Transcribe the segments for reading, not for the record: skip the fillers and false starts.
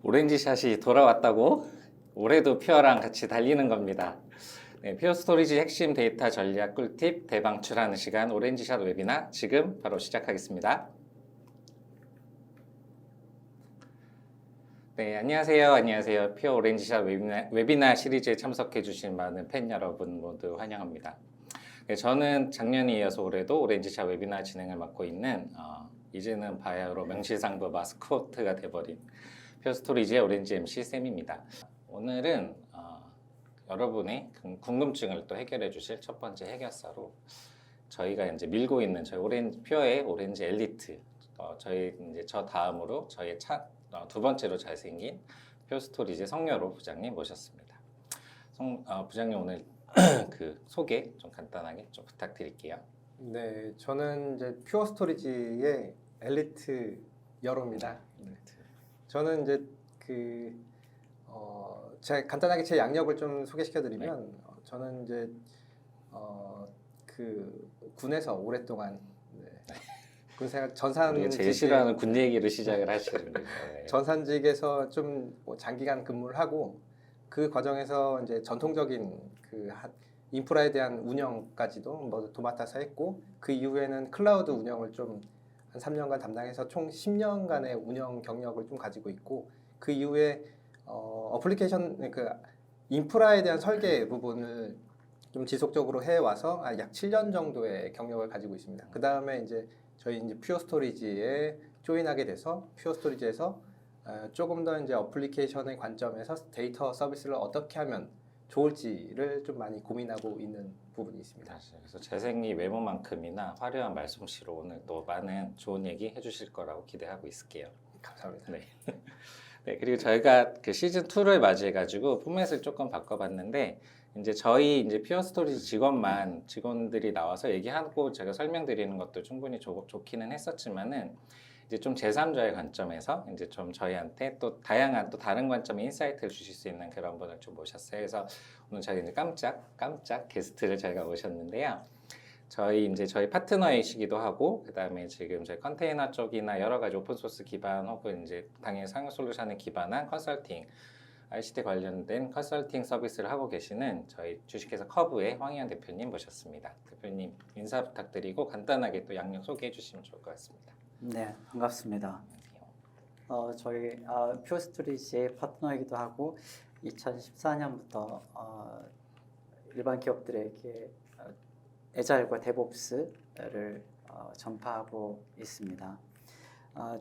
오렌지샷이 돌아왔다고? 올해도 퓨어랑 같이 달리는 겁니다. 네, 퓨어 스토리지 핵심 데이터 전략 꿀팁 대방출하는 시간 오렌지샷 웨비나 지금 바로 시작하겠습니다. 네, 안녕하세요. 퓨어 오렌지샷 웨비나 시리즈에 참석해 주신 많은 팬 여러분 모두 환영합니다. 네, 저는 작년에 이어서 올해도 오렌지샷 웨비나 진행을 맡고 있는 이제는 바야흐로 명실상부 마스코트가 돼버린 퓨어 스토리지의 오렌지 MC 쌤입니다. 오늘은 여러분의 궁금증을 또 해결해 주실 첫 번째 해결사로 저희가 이제 밀고 있는 저희 퓨어의 오렌지 엘리트, 저희 이제 저 다음으로 저희 두 번째로 잘생긴 퓨어 스토리지 성여로 부장님 모셨습니다. 부장님 오늘 그 소개 좀 간단하게 좀 부탁드릴게요. 네, 저는 이제 퓨어 스토리지의 엘리트 여로입니다. 네. 저는 이제 제가 간단하게 제 양력을 좀 소개시켜드리면 저는 이제 군에서 오랫동안 군생활 우리가 제일 싫어하는 군 얘기를 시작을 하시는 거예요. 네. 전산직에서 좀 장기간 근무를 하고 그 과정에서 이제 전통적인 인프라에 대한 운영까지도 뭐 도맡아서 했고 그 이후에는 클라우드 운영을 좀 한 3년간 담당해서 총 10년간의 운영 경력을 좀 가지고 있고 그 이후에 어플리케이션 인프라에 대한 설계 부분을 좀 지속적으로 해와서 약 7년 정도의 경력을 가지고 있습니다. 그 다음에 이제 저희 이제 퓨어 스토리지에 조인하게 돼서 퓨어 스토리지에서 조금 더 이제 어플리케이션의 관점에서 데이터 서비스를 어떻게 하면 좋을지를 좀 많이 고민하고 있는 부분이 있습니다. 그래서 재생이 외모만큼이나 화려한 말솜씨로 오늘 또 많은 좋은 얘기 해주실 거라고 기대하고 있을게요. 감사합니다. 네. 네, 그리고 저희가 그 시즌 2를 맞이해가지고 포맷을 조금 바꿔봤는데 저희 퓨어 스토리지 직원들이 나와서 얘기하고 제가 설명드리는 것도 충분히 좋기는 했었지만은 이제 좀 제3자의 관점에서 이제 좀 저희한테 또 다양한 또 다른 관점의 인사이트를 주실 수 있는 그런 분을 좀 모셨어요. 그래서 오늘 저희 이제 깜짝 게스트를 저희가 모셨는데요. 저희 파트너이시기도 하고 그다음에 지금 저희 컨테이너 쪽이나 여러 가지 오픈 소스 기반 혹은 이제 당연히 상용 솔루션에 기반한 컨설팅 ICT 관련된 컨설팅 서비스를 하고 계시는 저희 주식회사 커브의 황희연 대표님 모셨습니다. 대표님 인사 부탁드리고 간단하게 또 양력 소개해 주시면 좋을 것 같습니다. 네, 반갑습니다. 저희 퓨어 스토리지의 파트너이기도 하고 2014년부터 일반 기업들에게 애자일과 데브옵스를 전파하고 있습니다.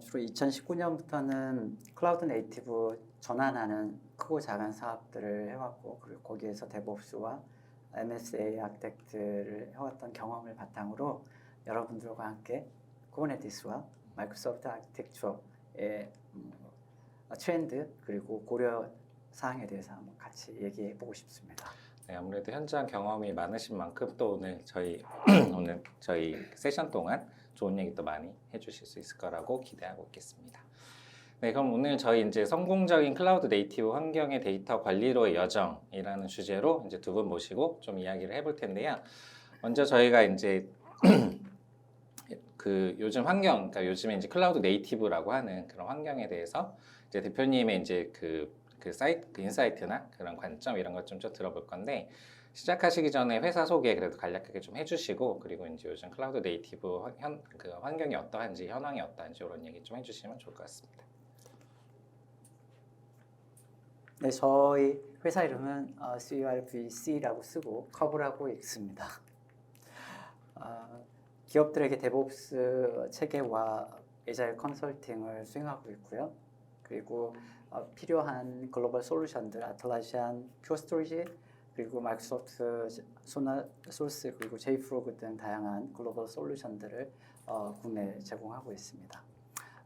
주로 2019년부터는 클라우드 네이티브 전환하는 크고 작은 사업들을 해왔고 그리고 거기에서 데브옵스와 MSA 아키텍트를 해왔던 경험을 바탕으로 여러분들과 함께 쿠버네티스와 마이크로소프트 아키텍처의 트렌드 그리고 고려 사항에 대해서 한번 같이 얘기해 보고 싶습니다. 네, 아무래도 현장 경험이 많으신 만큼 또 오늘 저희 세션 동안 좋은 얘기 또 많이 해주실 수 있을 거라고 기대하고 있겠습니다. 네, 그럼 오늘 저희 이제 성공적인 클라우드 네이티브 환경의 데이터 관리로의 여정이라는 주제로 이제 두 분 모시고 좀 이야기를 해볼 텐데요. 먼저 저희가 이제 요즘 환경, 그러니까 요즘에 이제 클라우드 네이티브라고 하는 그런 환경에 대해서 이제 대표님의 이제 인사이트나 그런 관점 이런 것 좀 들어볼 건데 시작하시기 전에 회사 소개 그래도 간략하게 좀 해주시고 그리고 이제 요즘 클라우드 네이티브 환경이 어떠한지 현황이 어떠한지 이런 얘기 좀 해주시면 좋을 것 같습니다. 네, 저희 회사 이름은 CURVC라고 쓰고 커브라고 읽습니다. 기업들에게 데브옵스 체계와 애자일 컨설팅을 수행하고 있고요. 그리고 필요한 글로벌 솔루션들, 아틀라시안, 퓨어 스토리지, 그리고 마이크로소프트 소스, 그리고 제이프로그 등 다양한 글로벌 솔루션들을 국내에 제공하고 있습니다.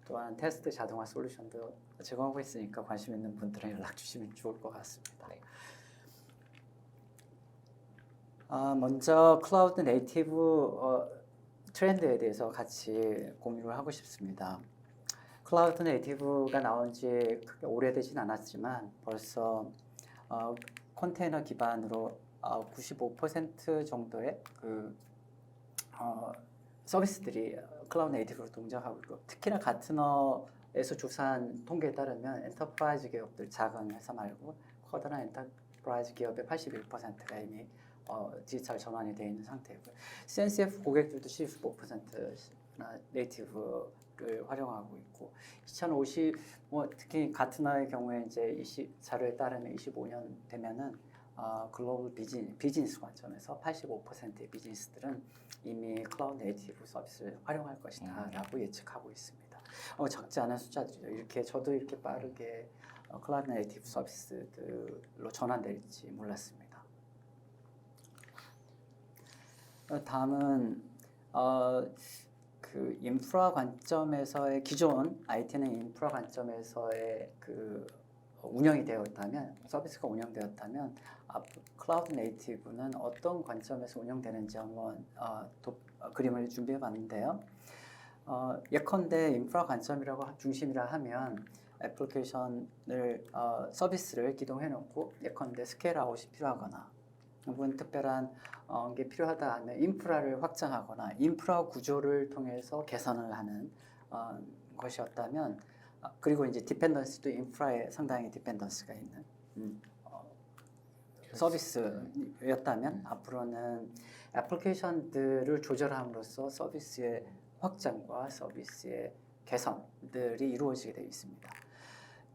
또한 테스트 자동화 솔루션도 제공하고 있으니까 관심 있는 분들은 연락 주시면 좋을 것 같습니다. 네. 먼저 클라우드 네이티브 트렌드에 대해서 같이 공유를 하고 싶습니다. 클라우드 네이티브가 나온 지 크게 오래되진 않았지만 벌써 컨테이너 기반으로 95% 정도의 서비스들이 클라우드 네이티브로 동작하고 있고 특히나 가트너의 주사한 통계에 따르면 엔터프라이즈 기업들, 작은 회사 말고 커다란 엔터프라이즈 기업의 81%가 이미 디지털 전환이 되어 있는 상태고요. CNCF 고객들도 75%나 네이티브를 활용하고 있고 2050 특히 가트너의 경우에 이제 자료에 따르면 25년 되면은 글로벌 비즈니스 관점에서 85%의 비즈니스들은 이미 클라우드 네이티브 서비스를 활용할 것이다라고 예측하고 있습니다. 적지 않은 숫자들이죠. 이렇게 저도 이렇게 빠르게 클라우드 네이티브 서비스들로 전환될지 몰랐습니다. 다음은 그 인프라 관점에서의 기존 IT는 인프라 관점에서의 그 운영이 되었다면 서비스가 운영되었다면 클라우드 네이티브는 어떤 관점에서 운영되는지 한번 그림을 준비해봤는데요. 예컨대 인프라 관점이라고 중심이라 하면 애플리케이션을 서비스를 기동해놓고 예컨대 스케일 아웃이 필요하거나 혹은 특별한 게 필요하다 하면 인프라를 확장하거나 인프라 구조를 통해서 개선을 하는 것이었다면 그리고 이제 디펜던스도 인프라에 상당히 디펜던스가 있는 서비스였다면 앞으로는 애플리케이션들을 조절함으로써 서비스의 확장과 서비스의 개선들이 이루어지게 되어 있습니다.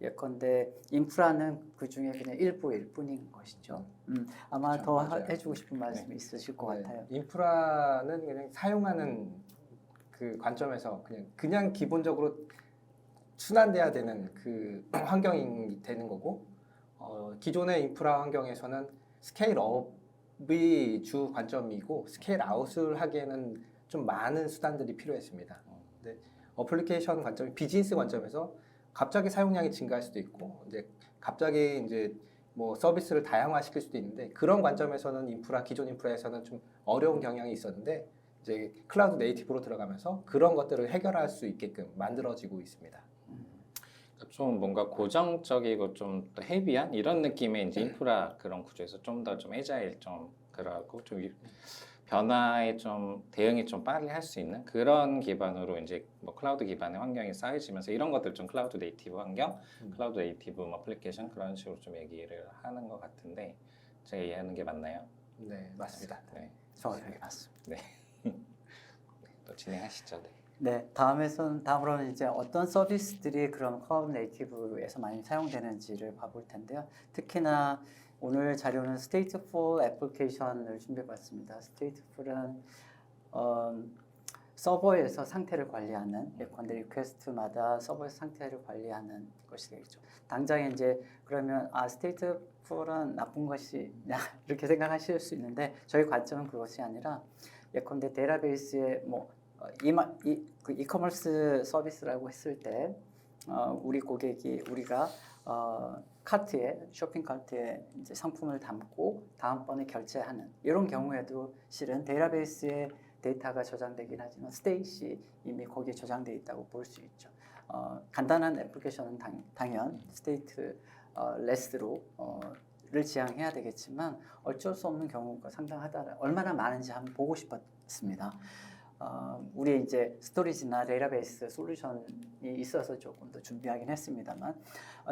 예컨대 인프라는 그 중에 그냥 일부일 뿐인 것이죠. 아마 그렇죠, 더 맞아요. 해주고 싶은 말씀이 있으실 것 같아요. 인프라는 그냥 사용하는 그 관점에서 그냥 기본적으로 순환돼야 되는 그 환경이 되는 거고 기존의 인프라 환경에서는 스케일업이 주 관점이고 스케일 아웃을 하기에는 좀 많은 수단들이 필요했습니다. 근데 어플리케이션 관점, 비즈니스 관점에서 갑자기 사용량이 증가할 수도 있고 갑자기 뭐 서비스를 다양화시킬 수도 있는데 그런 관점에서는 기존 인프라에서는 좀 어려운 경향이 있었는데 이제 클라우드 네이티브로 들어가면서 그런 것들을 해결할 수 있게끔 만들어지고 있습니다. 좀 뭔가 고정적이고 좀 더 헤비한 이런 느낌의 이제 인프라 그런 구조에서 좀 더 좀 애자일 좀 그러고 좀 변화에 좀 대응이 좀 빨리 할 수 있는 그런 기반으로 이제 뭐 클라우드 기반의 환경이 쌓여지면서 이런 것들 좀 클라우드 네이티브 환경, 클라우드 네이티브 뭐 애플리케이션 그런 식으로 좀 얘기를 하는 것 같은데 제가 이해하는 게 맞나요? 네, 맞습니다. 네, 정확하게 맞습니다. 또 진행하시죠. 네. 네, 다음으로는 이제 어떤 서비스들이 그런 클라우드 네이티브에서 많이 사용되는지를 봐볼 텐데요. 특히나 오늘 자료는 스테이트풀 애플리케이션을 준비해봤습니다. 스테이트풀은 서버에서 상태를 관리하는 예컨대 리퀘스트마다 서버에서 상태를 관리하는 것이 되겠죠. 당장 이제 그러면 스테이트풀은 나쁜 것이냐 이렇게 생각하실 수 있는데 저희 관점은 그것이 아니라 예컨대 데이터베이스에 그 이커머스 서비스라고 했을 때 우리가 쇼핑 카트에 이제 상품을 담고 다음번에 결제하는 이런 경우에도 실은 데이터베이스에 데이터가 저장되긴 하지만 스테이시 이미 거기에 저장되어 있다고 볼 수 있죠. 간단한 애플리케이션은 당연 스테이트 레스로 를 지향해야 되겠지만 어쩔 수 없는 경우가 상당하다. 얼마나 많은지 한번 보고 싶었습니다. 우리 이제 스토리지나 데이터베이스 솔루션이 있어서 조금 더 준비하긴 했습니다만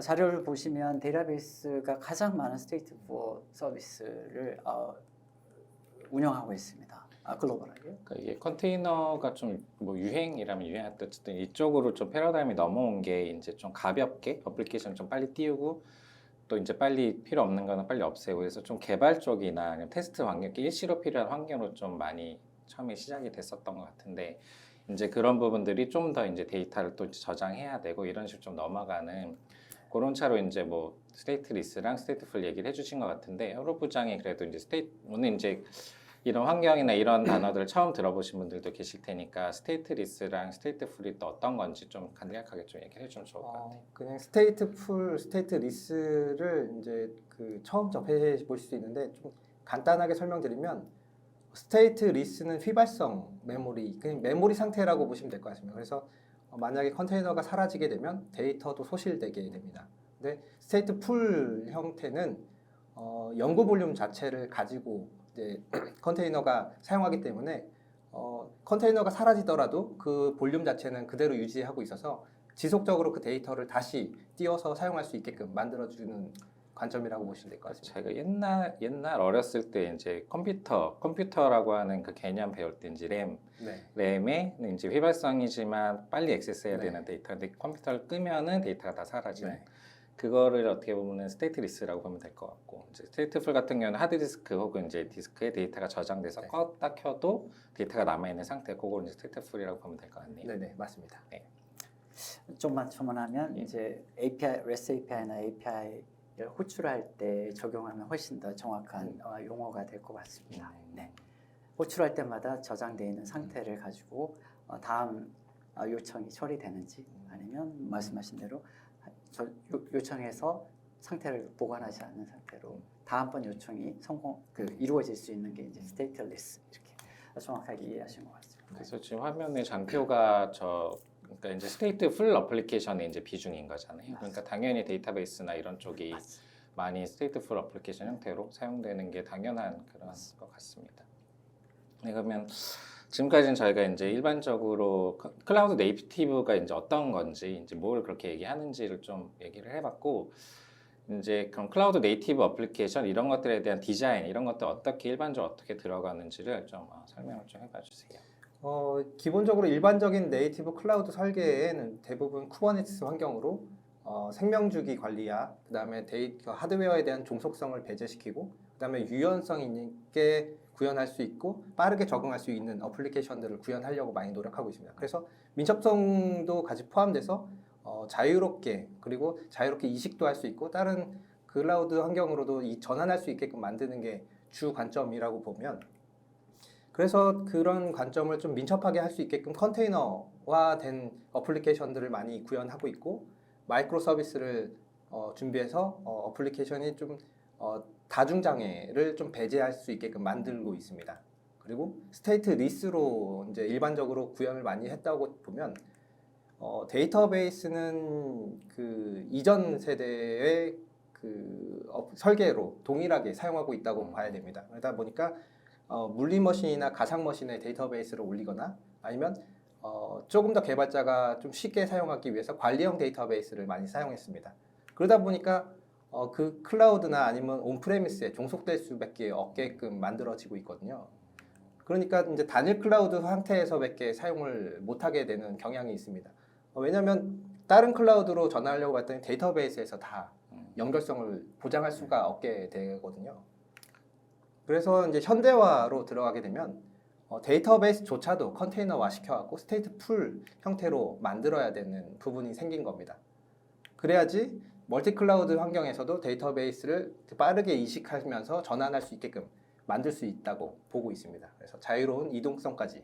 자료를 보시면 데이터베이스가 가장 많은 스테이트풀 서비스를 운영하고 있습니다. 글로벌하게. 그러니까 이게 컨테이너가 좀 뭐 유행이라면 유행했다 어쨌든 이쪽으로 좀 패러다임이 넘어온 게 이제 좀 가볍게 어플리케이션 좀 빨리 띄우고 또 이제 빨리 필요 없는 거는 빨리 없애고 그래서 좀 개발 쪽이나 아니면 테스트 환경, 일시로 필요한 환경으로 좀 많이 처음에 시작이 됐었던 것 같은데 이제 그런 부분들이 좀 더 이제 데이터를 또 저장해야 되고 이런 식으로 좀 넘어가는 그런 차로 이제 뭐 스테이트 리스랑 스테이트풀 얘기를 해주신 것 같은데 혈로 부장이 그래도 이제 오늘 이제 이런 환경이나 이런 단어들을 처음 들어보신 분들도 계실 테니까 스테이트 리스랑 스테이트풀이 또 어떤 건지 좀 간략하게 좀 얘기해 주면 좋을 것 같아요. 그냥 스테이트풀, 스테이트 리스를 이제 처음 접해 보실 수 있는데 좀 간단하게 설명드리면 스테이트 리스는 휘발성 메모리, 그냥 메모리 상태라고 보시면 될 것 같습니다. 그래서 만약에 컨테이너가 사라지게 되면 데이터도 소실되게 됩니다. 근데 스테이트 풀 형태는 연구 볼륨 자체를 가지고 이제 컨테이너가 사용하기 때문에 컨테이너가 사라지더라도 그 볼륨 자체는 그대로 유지하고 있어서 지속적으로 그 데이터를 다시 띄워서 사용할 수 있게끔 만들어주는 관점이라고 보시면 될 것 같습니다. 제가 옛날 어렸을 때 이제 컴퓨터라고 하는 그 개념 배울 때 이제 네. 램에 이제 휘발성이지만 빨리 액세스해야 네. 되는 데이터. 근데 컴퓨터를 끄면은 데이터가 다 사라지는. 네. 그거를 어떻게 보면은 스테이트리스라고 보면 될 것 같고, 이제 스테이트풀 같은 경우는 하드디스크 혹은 이제 디스크에 데이터가 저장돼서 네. 껐다 켜도 데이터가 남아 있는 상태. 그걸 이제 스테이트풀이라고 보면 될 것 같네요. 네네 맞습니다. 좀만 첨언하면 예. 이제 API, REST API나 API를 호출할 때 적용하면 훨씬 더 정확한 용어가 될 것 같습니다. 네. 호출할 때마다 저장되어 있는 상태를 가지고 다음 요청이 처리되는지 아니면 말씀하신 대로 요청해서 상태를 보관하지 않는 상태로 다음번 요청이 이루어질 수 있는 게 이제 스테이트리스 이렇게 정확하게 이해하신 것 같습니다. 그래서 지금 화면에 장표가 그러니까 이제 스테이트 풀 어플리케이션의 이제 비중인 거잖아요. 그러니까 당연히 데이터베이스나 이런 쪽이 많이 스테이트 풀 어플리케이션 형태로 사용되는 게 당연한 그런 것 같습니다. 네, 그러면 지금까지는 저희가 이제 일반적으로 클라우드 네이티브가 이제 어떤 건지, 이제 뭘 그렇게 얘기하는지를 좀 얘기를 해봤고, 이제 그럼 클라우드 네이티브 어플리케이션 이런 것들에 대한 디자인 이런 것들 일반적으로 어떻게 들어가는지를 좀 설명을 좀 해봐주세요. 기본적으로 일반적인 네이티브 클라우드 설계에는 대부분 쿠버네티스 환경으로 생명주기 관리야, 그다음에 데이터 하드웨어에 대한 종속성을 배제시키고, 그다음에 유연성 있게 구현할 수 있고 빠르게 적응할 수 있는 어플리케이션들을 구현하려고 많이 노력하고 있습니다. 그래서 민첩성도 같이 포함돼서 자유롭게 이식도 할 수 있고 다른 클라우드 환경으로도 전환할 수 있게끔 만드는 게 주 관점이라고 보면, 그래서 그런 관점을 좀 민첩하게 할 수 있게끔 컨테이너화된 어플리케이션들을 많이 구현하고 있고, 마이크로 서비스를 준비해서 어플리케이션이 좀 다중장애를 좀 배제할 수 있게끔 만들고 있습니다. 그리고 스테이트 리스로 이제 일반적으로 구현을 많이 했다고 보면, 데이터베이스는 그 이전 세대의 그 설계로 동일하게 사용하고 있다고 봐야 됩니다. 그러다 보니까 물리머신이나 가상머신에 데이터베이스를 올리거나 아니면 조금 더 개발자가 좀 쉽게 사용하기 위해서 관리형 데이터베이스를 많이 사용했습니다. 그러다 보니까 그 클라우드나 아니면 온프레미스에 종속될 수밖에 없게끔 만들어지고 있거든요. 그러니까 이제 단일 클라우드 상태에서밖에 사용을 못하게 되는 경향이 있습니다. 왜냐하면 다른 클라우드로 전환하려고 했더니 데이터베이스에서 다 연결성을 보장할 수가 없게 되거든요. 그래서 이제 현대화로 들어가게 되면 데이터베이스조차도 컨테이너화 시켜갖고 스테이트 풀 형태로 만들어야 되는 부분이 생긴 겁니다. 그래야지 멀티 클라우드 환경에서도 데이터베이스를 빠르게 이식하면서 전환할 수 있게끔 만들 수 있다고 보고 있습니다. 그래서 자유로운 이동성까지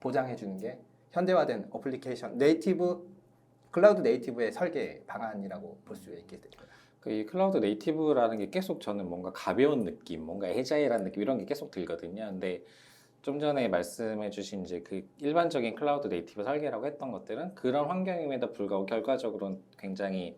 보장해 주는 게 현대화된 어플리케이션 클라우드 네이티브의 설계 방안이라고 볼 수 있게 됩니다. 이 클라우드 네이티브라는 게 계속 저는 뭔가 가벼운 느낌, 뭔가 해자이라는 느낌 이런 게 계속 들거든요. 근데 좀 전에 말씀해주신 이제 그 일반적인 클라우드 네이티브 설계라고 했던 것들은 그런 환경임에도 불구하고 결과적으로는 굉장히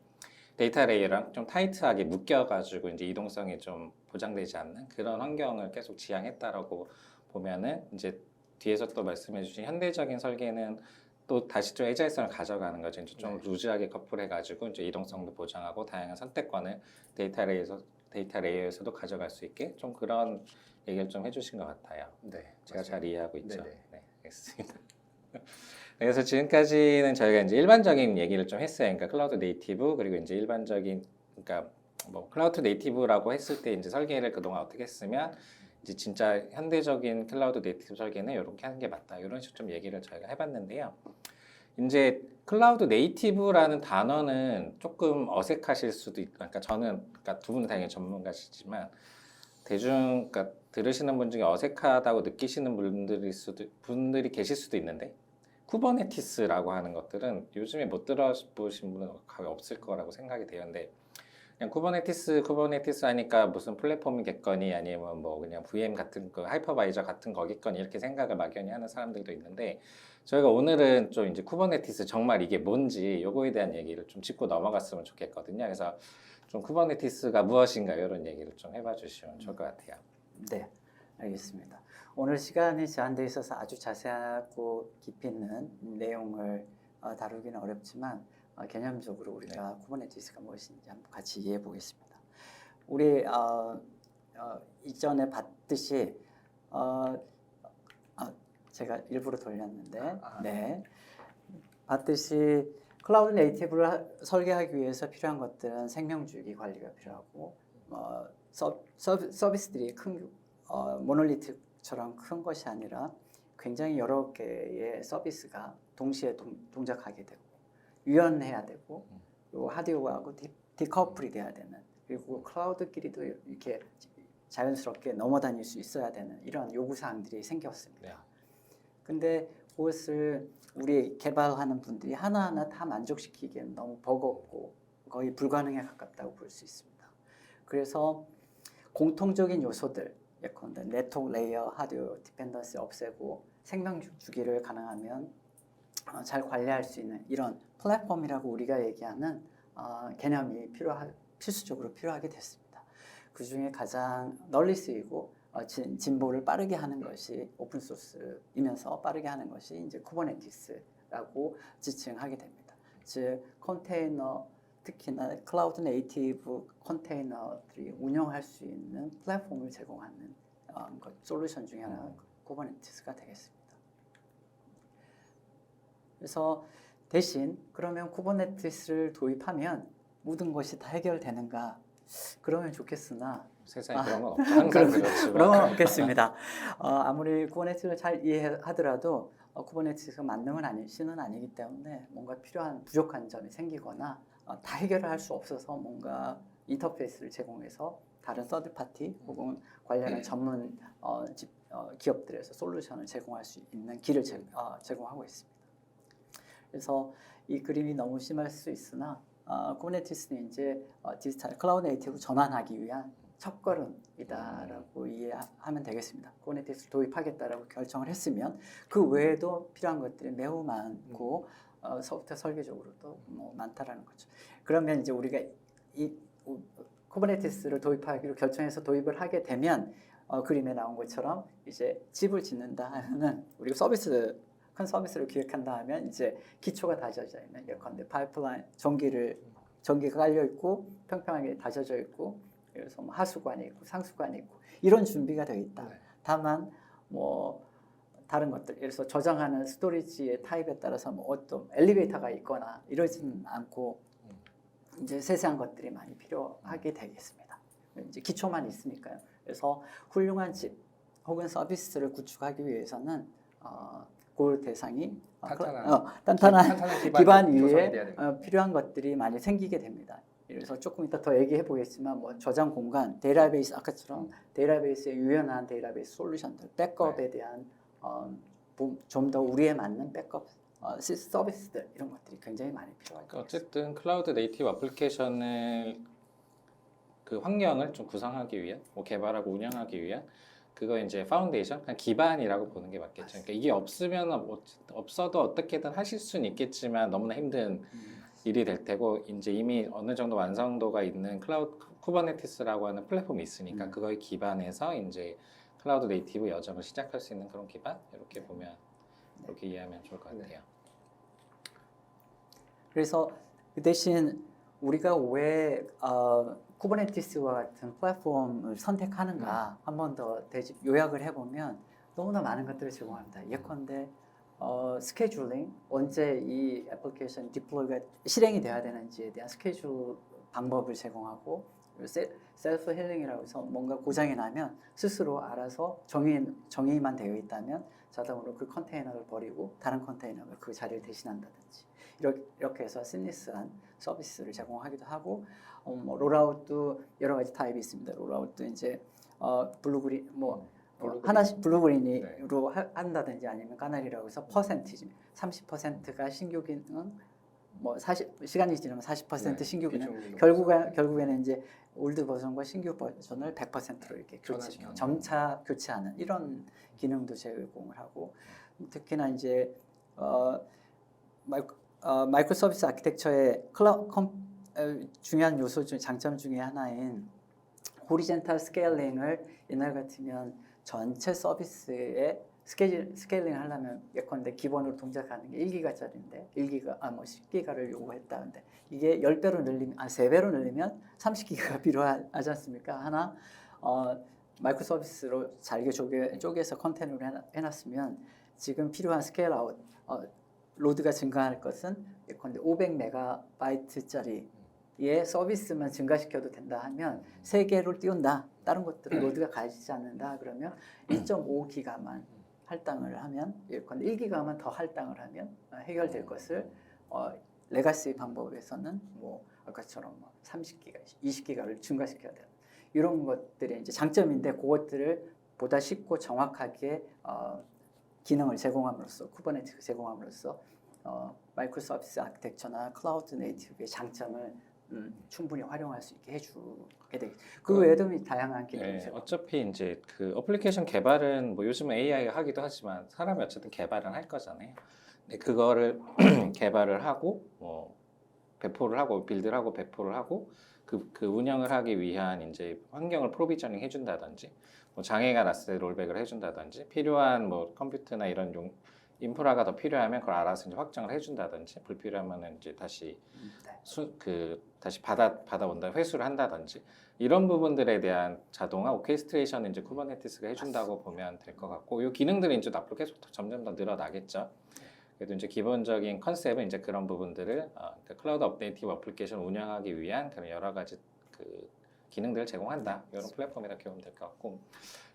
데이터 레이어랑 좀 타이트하게 묶여가지고 이제 이동성이 좀 보장되지 않는 그런 환경을 계속 지향했다라고 보면은, 이제 뒤에서 또 말씀해주신 현대적인 설계는 또 다시 좀 애자일성을 가져가는 거죠. 이제 좀 루즈하게 커플해가지고 이제 이동성도 보장하고 다양한 선택권을 데이터 레이어에서도 가져갈 수 있게 좀 그런 얘기를 좀 해주신 것 같아요. 네, 제가 잘 이해하고 있죠. 네네. 네, 알겠습니다. 그래서 지금까지는 저희가 이제 일반적인 얘기를 좀 했어요. 그러니까 클라우드 네이티브 그리고 이제 일반적인, 그러니까 뭐 클라우드 네이티브라고 했을 때 이제 설계를 그동안 어떻게 했으면 이제 진짜 현대적인 클라우드 네이티브 설계는 이렇게 하는 게 맞다, 이런 식으로 좀 얘기를 저희가 해봤는데요. 이제 클라우드 네이티브라는 단어는 조금 어색하실 수도 있고, 그러니까 저는, 그러니까 두 분은 당연히 전문가시지만 그러니까 들으시는 분 중에 어색하다고 느끼시는 분들이 계실 수도 있는데, 쿠버네티스라고 하는 것들은 요즘에 못 들어보신 분은 거의 없을 거라고 생각이 돼요. 근데 그냥 쿠버네티스 하니까 무슨 플랫폼이겠거니 아니면 뭐 그냥 VM 같은 거, 하이퍼바이저 같은 거겠거니 이렇게 생각을 막연히 하는 사람들도 있는데, 저희가 오늘은 좀 이제 쿠버네티스 정말 이게 뭔지 요거에 대한 얘기를 좀 짚고 넘어갔으면 좋겠거든요. 그래서 좀 쿠버네티스가 무엇인가 이런 얘기를 좀 해봐 주시면 좋을 것 같아요. 네, 알겠습니다. 오늘 시간이 제한되어 있어서 아주 자세하고 깊이 있는 내용을 다루기는 어렵지만 개념적으로 우리가 쿠버네티스가 무엇인지 한번 같이 이해해 보겠습니다. 우리 이전에 봤듯이 제가 일부러 돌렸는데 네 봤듯이 클라우드 네이티브를 설계하기 위해서 필요한 것들은 생명주기 관리가 필요하고 서비스들이 큰 모놀리트처럼 큰 것이 아니라 굉장히 여러 개의 서비스가 동시에 동작하게 되고 유연해야 되고 그리고 하드웨어하고 디커플이 돼야 되는 그리고 클라우드끼리도 이렇게 자연스럽게 넘어다닐 수 있어야 되는 이런 요구사항들이 생겼습니다. 네. 근데 그것을 우리 개발하는 분들이 하나하나 다 만족시키기에는 너무 버겁고 거의 불가능에 가깝다고 볼 수 있습니다. 그래서 공통적인 요소들 예컨대 네트워크 레이어, 하드웨어 디펜던시 없애고 생명 주기를 가능하면 잘 관리할 수 있는 이런 플랫폼이라고 우리가 얘기하는 개념이 필수적으로 필요하게 됐습니다. 그 중에 가장 널리 쓰이고 진보를 빠르게 하는 것이 오픈 소스이면서 빠르게 하는 것이 이제 쿠버네티스라고 지칭하게 됩니다. 즉 컨테이너 특히나 클라우드 네이티브 컨테이너들이 운영할 수 있는 플랫폼을 제공하는 솔루션 중에 하나가 쿠버네티스가 되겠습니다. 그래서 대신 그러면 쿠버네티스를 도입하면 모든 것이 다 해결되는가? 그러면 좋겠으나 세상에 그런 건 없죠. 항상 그렇지만. 그런 건 없겠습니다. 아무리 쿠버네티스를 잘 이해하더라도 쿠버네티스가 만능은 신은 아니기 때문에 뭔가 필요한 부족한 점이 생기거나 다 해결을 할 수 없어서 뭔가 인터페이스를 제공해서 다른 서드 파티 혹은 관련한 전문 기업들에서 솔루션을 제공할 수 있는 길을 제공하고 있습니다. 그래서 이 그림이 너무 심할 수 있으나 쿠버네티스는 이제 디지털 클라우드 네이티브 전환하기 위한 첫걸음이다라고 이해하면 되겠습니다. 쿠버네티스를 도입하겠다라고 결정을 했으면 그 외에도 필요한 것들이 매우 많고 소프트웨어 설계적으로도 많다라는 거죠. 그러면 이제 우리가 이 쿠버네티스를 도입하기로 결정해서 도입을 하게 되면 그림에 나온 것처럼 이제 집을 짓는다 하면은 우리가 큰 서비스를 기획한다 하면 이제 기초가 다져져 있는 예컨대 파이프라인 전기가 깔려 있고 평평하게 다져져 있고 그래서 뭐 하수관이 있고 상수관이 있고 이런 준비가 되어 있다. 네. 다만 뭐 다른 것들 예를 들어서 저장하는 스토리지의 타입에 따라서 뭐 어떤 엘리베이터가 있거나 이러지는 않고 이제 세세한 것들이 많이 필요하게 되겠습니다. 이제 기초만 있으니까요. 그래서 훌륭한 집 혹은 서비스를 구축하기 위해서는 그 대상이 탄탄한 기반 위에 필요한 것들이 많이 생기게 됩니다. 그래서 조금 이따 더 얘기해 보겠지만 뭐 저장 공간, 데이터베이스 아까처럼 데이터베이스의 유연한 데이터베이스 솔루션들, 백업에 대한 좀 더 우리에 맞는 백업 서비스들 이런 것들이 굉장히 많이 필요할 것 같습니다. 어쨌든 클라우드 네이티브 애플리케이션을 그 환경을 좀 구성하기 위한, 뭐 개발하고 운영하기 위한 그거 이제 파운데이션, 그냥 기반이라고 보는 게 맞겠죠. 그러니까 이게 없어도 어떻게든 하실 수는 있겠지만 너무나 힘든 일이 될 테고 이제 이미 어느 정도 완성도가 있는 클라우드 쿠버네티스라고 하는 플랫폼이 있으니까 그거에 기반해서 이제 클라우드 네이티브 여정을 시작할 수 있는 그런 기반 이렇게 보면 이렇게 이해하면 좋을 것 같아요. 그래서 그 대신 우리가 왜 쿠버네티스와 같은 플랫폼을 선택하는가 한 번 더 요약을 해보면 너무나 많은 것들을 제공합니다. 예컨대 스케줄링, 언제 이 애플리케이션 디플로이가 실행이 돼야 되는지에 대한 스케줄 방법을 제공하고 셀프 힐링이라고 해서 뭔가 고장이 나면 스스로 알아서 정의만 되어 있다면 자동으로 그 컨테이너를 버리고 다른 컨테이너가 그 자리를 대신한다든지 이렇게 해서 시니스한 서비스를 제공하기도 하고 뭐 롤아웃도 여러 가지 타입이 있습니다. 롤아웃도 이제 블루그린 하나씩 블루그린으로 한다든지 아니면 까나리라고 해서 퍼센티지 30%가 신규 기능 시간이 지나면 40% 신규 기능 결국에는 이제 올드 버전과 신규 버전을 100%로 이렇게 점차 교체하는 이런 기능도 제공을 하고 특히나 이제 마이크로 서비스 아키텍처의 중요한 요소 중 장점 중에 하나인 호리젠탈 스케일링을 옛날 같으면 전체 서비스의 스케일링 하려면 예컨대 기본으로 동작하는 게 1기가짜리인데 10기가를 요구했다. 근데 이게 10배로 늘리면 3배로 늘리면 30기가가 필요하지 않습니까? 하나 마이크로 서비스로 잘게 쪼개서 컨테이너를 해놨으면 지금 필요한 스케일 아웃 로드가 증가할 것은 예컨대 500메가바이트짜리의 서비스만 증가시켜도 된다 하면 3개로 띄운다. 다른 것들은 로드가 가지지 않는다. 그러면 1.5기가만 할당을 하면 예컨대 1기가만 더 할당을 하면 해결될 것을 레가시 방법에서는 뭐 아까처럼 30기가, 20기가를 증가시켜야 돼요. 이런 것들이 이제 장점인데 그것들을 보다 쉽고 정확하게 기능을 제공함으로써 쿠버네티스 제공함으로써 마이크로 서비스 아키텍처나 클라우드 네이티브의 장점을 충분히 활용할 수 있게 해주게 되겠죠. 그 외에도 다양한 기능이 네, 제공. 어차피 이제 그 어플리케이션 개발은 뭐 요즘 AI가 하기도 하지만 사람이 어쨌든 개발은 할 거잖아요. 근데 그거를 개발을 하고 뭐 배포를 하고 빌드를 하고 배포를 하고 그 운영을 하기 위한 이제 환경을 프로비저닝 해준다든지 뭐 장애가 났을 때 롤백을 해준다든지 필요한 뭐 컴퓨터나 이런 인프라가 더 필요하면 그걸 알아서 이제 확정을 해준다든지 불필요하면은 이제 다시 네. 다시 받아온다 회수를 한다든지 이런 부분들에 대한 자동화 오케스트레이션은 이제 쿠버네티스가 해준다고 보면 될 것 같고 이 기능들이 이제 앞으로 계속 점점 더 늘어나겠죠. 그래도 이제 기본적인 컨셉은 이제 그런 부분들을 그러니까 클라우드 업데이티브 어플리케이션 운영하기 위한 그런 여러 가지 그 기능들을 제공한다. 이런 플랫폼이라 보면 될 것 같고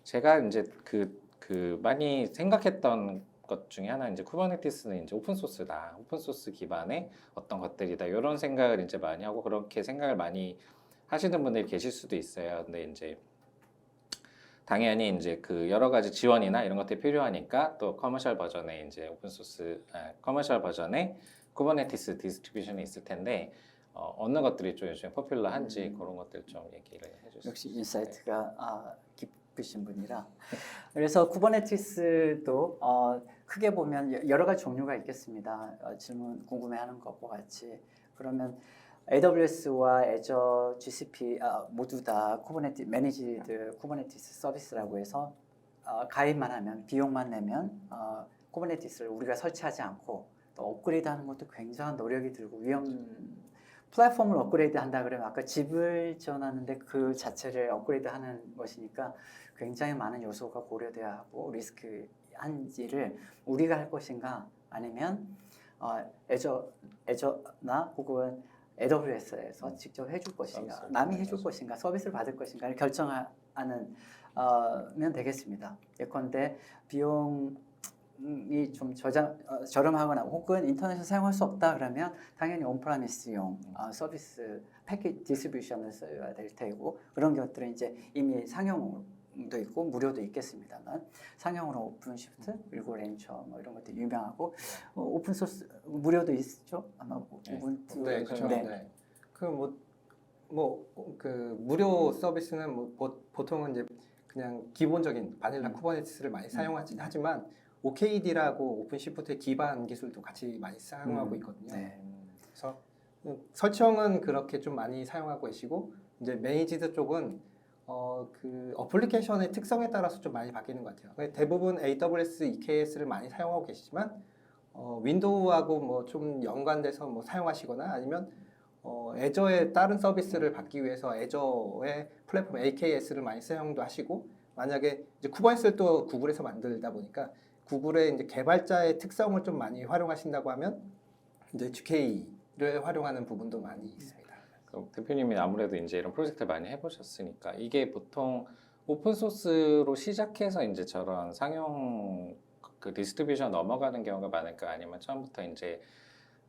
제가 이제 그 많이 생각했던 것 중에 하나 이제 쿠버네티스는 이제 오픈 소스다. 오픈 소스 기반의 어떤 것들이다. 이런 생각을 이제 많이 하고 그렇게 생각을 많이 하시는 분들이 계실 수도 있어요. 근데 이제 당연히 이제 그 여러 가지 지원이나 이런 것들이 필요하니까 또 커머셜 버전의 이제 오픈 소스 커머셜 버전의 쿠버네티스 디스트리뷰션이 있을 텐데 어느 것들이 좀 요즘에 포퓰러한지 그런 것들 좀 얘기를 해주세요. 역시 인사이트가 깊으신 분이라. 그래서 쿠버네티스도 크게 보면 여러 가지 종류가 있겠습니다. 질문 궁금해하는 것과 같이 그러면 AWS와 Azure, GCP 모두 다 매니지드 쿠버네티스 서비스라고 해서 가입만 하면 비용만 내면 쿠버네티스를 우리가 설치하지 않고 또 업그레이드하는 것도 굉장한 노력이 들고 플랫폼을 업그레이드 한다 그러면 아까 집을 지원하는데 그 자체를 업그레이드하는 것이니까 굉장히 많은 요소가 고려돼야 하고 리스크한지를 우리가 할 것인가 아니면 애저나 혹은 AWS에서 직접 해줄 것인가 남이 해줄 것인가 서비스를 받을 것인가를 결정하는 면 되겠습니다. 예컨대 비용이 좀 저렴하거나 혹은 인터넷을 사용할 수 없다 그러면 당연히 온프라미스용 서비스 패키지 디스트리뷰션을 써야 될 테고 그런 것들은 이제 이미 상용도 있고 무료도 있겠습니다만 상용으로 오픈시프트 그리고 렌처 뭐 이런 것들 유명하고 오픈 소스 무료도 있죠 아마 우분투 네, 그렇죠. 네. 네. 그 무료 서비스는 뭐 보통은 이제 그냥 기본적인 바닐라 쿠버네티스를 많이 사용하긴 하지만 OKD라고 오픈시프트의 기반 기술도 같이 많이 사용하고 있거든요. 네. 그래서 설정은 그렇게 좀 많이 사용하고 계시고 이제 매니지드 쪽은 그 어플리케이션의 특성에 따라서 좀 많이 바뀌는 것 같아요. 대부분 AWS EKS를 많이 사용하고 계시지만 윈도우하고 뭐 좀 연관돼서 뭐 사용하시거나 아니면 애저의 다른 서비스를 받기 위해서 애저의 플랫폼 AKS를 많이 사용도 하시고 만약에 이제 쿠버네티스를 또 구글에서 만들다 보니까 구글의 이제 개발자의 특성을 좀 많이 활용하신다고 하면 이제 GK를 활용하는 부분도 많이 있습니다. 대표님이 아무래도 이제 이런 프로젝트를 많이 해보셨으니까 이게 보통 오픈 소스로 시작해서 이제 저런 상용 그 디스트리뷰션 넘어가는 경우가 많을까 아니면 처음부터 이제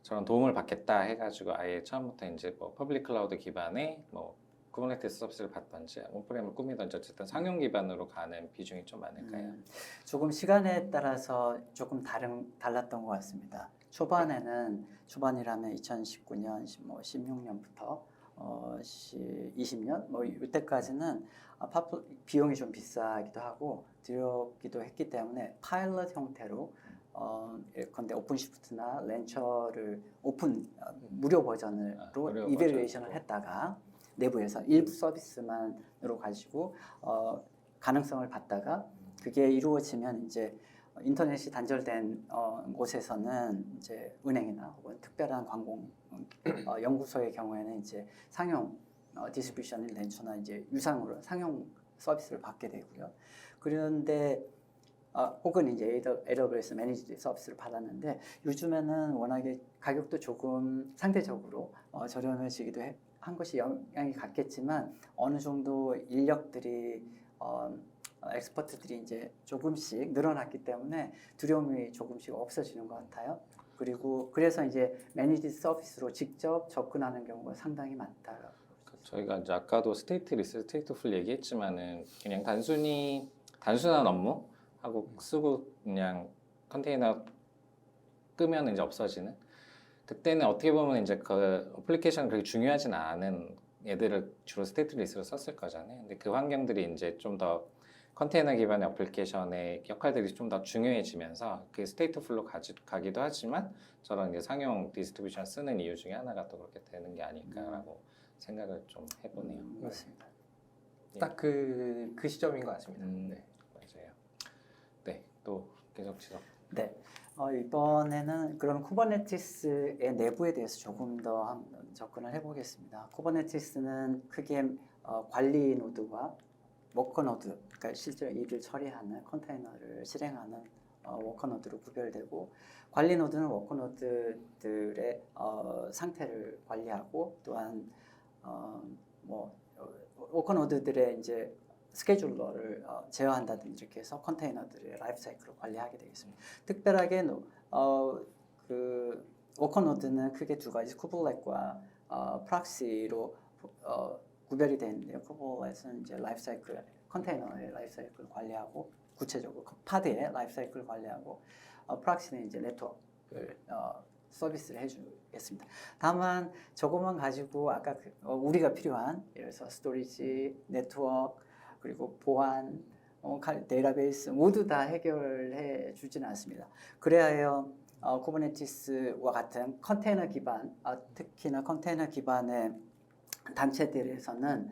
저런 도움을 받겠다 해가지고 아예 처음부터 이제 뭐 퍼블릭 클라우드 기반의 뭐 쿠버네티스 서비스를 받던지 온프레임을 꾸미던지 어쨌든 상용 기반으로 가는 비중이 좀 많을까요? 조금 시간에 따라서 조금 달랐던 것 같습니다. 초반이라면 2019년, 뭐 16년부터 20년 뭐 이때까지는 비용이 좀 비싸기도 하고 들여기도 했기 때문에 파일럿 형태로 예컨대 오픈시프트나 렌처를 무료 버전으로 무료 이벨루에이션을 버전으로. 했다가 내부에서 일부 서비스만으로 가지고 가능성을 봤다가 그게 이루어지면 이제 인터넷이 단절된 곳에서는 이제 은행이나 혹은 특별한 관공 연구소의 경우에는 이제 상용 디스트리뷰션 렌처나 이제 유상으로 상용 서비스를 받게 되고요. 그런데 혹은 이제 AWS 매니지드 서비스를 받았는데 요즘에는 워낙에 가격도 조금 상대적으로 저렴해지기도 한 것이 영향이 갔겠지만 어느 정도 인력들이 엑스퍼트들이 이제 조금씩 늘어났기 때문에 두려움이 조금씩 없어지는 것 같아요. 그리고 그래서 이제 매니지드 서비스로 직접 접근하는 경우가 상당히 많다. 저희가 이제 아까도 스테이트 리스, 스테이트 풀 얘기했지만은 그냥 단순한 업무 하고 쓰고 그냥 컨테이너 끄면 이제 없어지는. 그때는 어떻게 보면 이제 그 어플리케이션 그렇게 중요하진 않은 애들을 주로 스테이트 리스로 썼을 거잖아요. 근데 그 환경들이 이제 좀 더 컨테이너 기반의 어플리케이션의 역할들이 좀 더 중요해지면서 그 스테이트 풀로 가기도 하지만 저런 이제 상용 디스트리뷰션 쓰는 이유 중에 하나가 또 그렇게 되는 게 아닐까라고 생각을 좀 해보네요. 맞습니다. 딱 그 시점인 것 같습니다. 네. 맞아요. 네, 또 계속 지속. 네. 이번에는 그럼 쿠버네티스의 내부에 대해서 조금 더 접근을 해보겠습니다. 쿠버네티스는 크게 관리 노드와 워커 노드, 그러니까 실제로 일을 처리하는 컨테이너를 실행하는 워커 노드로 구별되고, 관리 노드는 워커 노드들의 상태를 관리하고, 또한 워커 노드들의 이제 스케줄러를 제어한다든지 이렇게 해서 컨테이너들의 라이프 사이클을 관리하게 되겠습니다. 특별하게 그 워커 노드는 크게 두 가지, 쿠블렛과 프락시로 구별이 되는데요. 쿠블렛은 이제 라이프 사이클, 컨테이너의 라이프 사이클을 관리하고, 구체적으로 파드의 라이프 사이클을 관리하고, 프락시는 이제 네트워크를 서비스를 해주겠습니다. 다만 저것만 가지고 아까 우리가 필요한, 예를 들어서 스토리지, 네트워크, 그리고 보안, 데이터베이스 모두 다 해결해 주지는 않습니다. 그래야 쿠버네티스와 같은 컨테이너 기반, 특히나 컨테이너 기반의 단체들에서는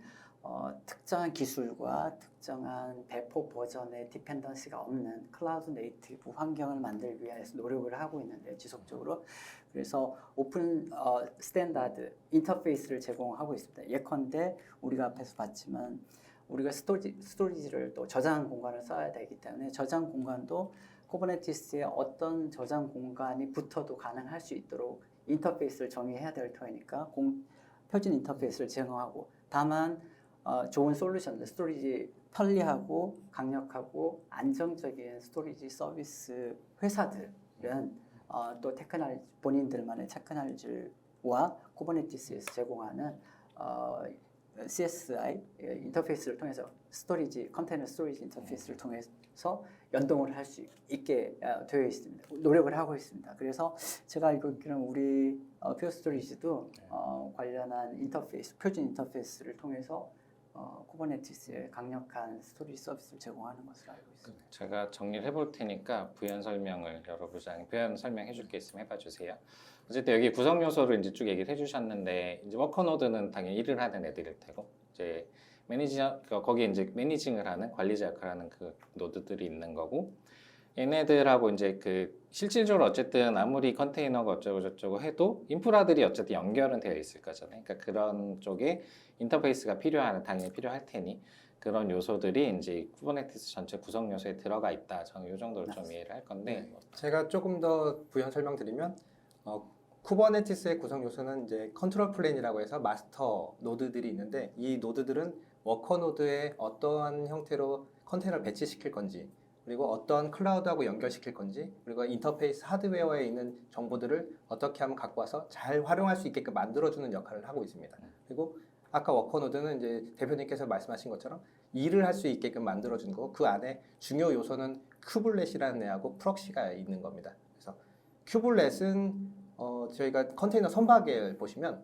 특정한 기술과 특정한 배포 버전의 디펜던시가 없는 클라우드 네이티브 환경을 만들기 위해서 노력을 하고 있는데, 지속적으로. 그래서 오픈 스탠다드 인터페이스를 제공하고 있습니다. 예컨대 우리가 앞에서 봤지만 우리가 스토리지를 또 저장 공간을 써야 되기 때문에 저장 공간도 쿠버네티스에 어떤 저장 공간이 붙어도 가능할 수 있도록 인터페이스를 정의해야 될 터이니까 표준 인터페이스를 제공하고, 다만 좋은 솔루션들, 스토리지 편리하고 강력하고 안정적인 스토리지 서비스 회사들은 또 본인들만의 테크놀로지와 쿠버네티스에서 제공하는 CSI 인터페이스를 통해서 컨테이너 스토리지 인터페이스를 통해서 연동을 할 수 있게 되어 있습니다. 노력을 하고 있습니다. 그래서 제가 알고 있기로는 우리 퓨어 스토리지도 관련한 인터페이스, 표준 인터페이스를 통해서 쿠버네티스의 강력한 스토리지 서비스를 제공하는 것으로 알고 있습니다. 제가 정리를 해볼 테니까 부연 설명을 여러분장 부연 설명해 줄 게 있으면 해봐 주세요. 어쨌든 여기 구성 요소를 이제 쭉 얘기를 해주셨는데, 이제 워커 노드는 당연히 일을 하는 애들일 테고, 이제 거기에 이제 매니징을 하는 관리자 역할을 하는 그 노드들이 있는 거고, 얘네들하고 이제 그 실질적으로 어쨌든 아무리 컨테이너가 어쩌고 저쩌고 해도 인프라들이 어쨌든 연결은 되어 있을 거잖아요. 그러니까 그런 쪽에 인터페이스가 당연히 필요할 테니 그런 요소들이 이제 쿠버네티스 전체 구성 요소에 들어가 있다. 저는 이 정도로 좀 이해를 할 건데, 제가 조금 더 부연 설명드리면 쿠버네티스의 구성 요소는 이제 컨트롤 플레인이라고 해서 마스터 노드들이 있는데, 이 노드들은 워커 노드에 어떠한 형태로 컨테이너를 배치시킬 건지, 그리고 어떤 클라우드하고 연결시킬 건지, 그리고 인터페이스 하드웨어에 있는 정보들을 어떻게 하면 갖고 와서 잘 활용할 수 있게끔 만들어주는 역할을 하고 있습니다. 그리고 아까 워커 노드는 이제 대표님께서 말씀하신 것처럼 일을 할 수 있게끔 만들어주는 거고, 그 안에 중요 요소는 큐블렛이라는 애하고 프록시가 있는 겁니다. 그래서 큐블렛은 저희가 컨테이너 선박을 보시면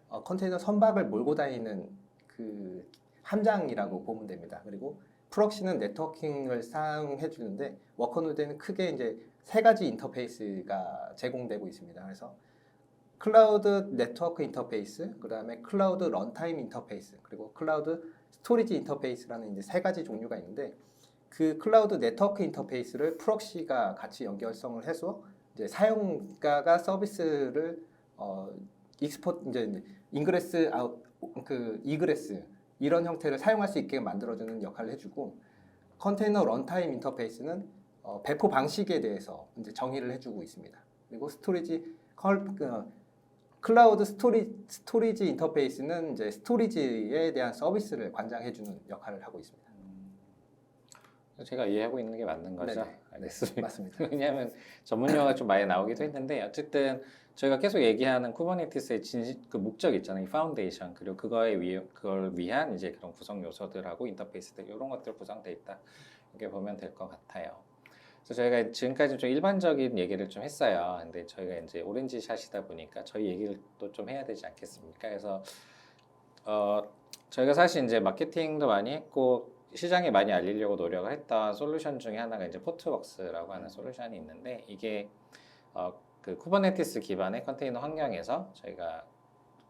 컨테이너 선박을 몰고 다니는 그 함장이라고 보면 됩니다. 그리고 프록시는 네트워킹을 사용해 주는데, 워커노드에는 크게 이제 세 가지 인터페이스가 제공되고 있습니다. 그래서 클라우드 네트워크 인터페이스, 그 다음에 클라우드 런타임 인터페이스, 그리고 클라우드 스토리지 인터페이스라는 이제 세 가지 종류가 있는데, 그 클라우드 네트워크 인터페이스를 프록시가 같이 연결성을 해서 이제 사용자가 서비스를 익스포트 이제 인그레스 아웃 그 이그레스 이런 형태를 사용할 수 있게 만들어주는 역할을 해주고 컨테이너 런타임 인터페이스는 배포 방식에 대해서 이제 정의를 해주고 있습니다. 그리고 클라우드 스토리지 인터페이스는 이제 스토리지에 대한 서비스를 관장해주는 역할을 하고 있습니다. 제가 이해하고 있는 게 맞는 거죠? 네네. 알겠습니다. 맞습니다. 왜냐하면 전문 용어가 좀 많이 나오기도 했는데 어쨌든 저희가 계속 얘기하는 쿠버네티스의 그 목적 있잖아요, 파운데이션 그리고 그걸 위한 이제 그런 구성 요소들하고 인터페이스들 이런 것들 구성돼 있다 이렇게 보면 될 것 같아요. 그래서 저희가 지금까지 좀 일반적인 얘기를 좀 했어요. 근데 저희가 이제 오렌지 샷이다 보니까 저희 얘기를 또 좀 해야 되지 않겠습니까? 그래서 저희가 사실 이제 마케팅도 많이 했고 시장에 많이 알리려고 노력을 했던 솔루션 중에 하나가 이제 포트웍스라고 하는 솔루션이 있는데 이게 그 쿠버네티스 기반의 컨테이너 환경에서 저희가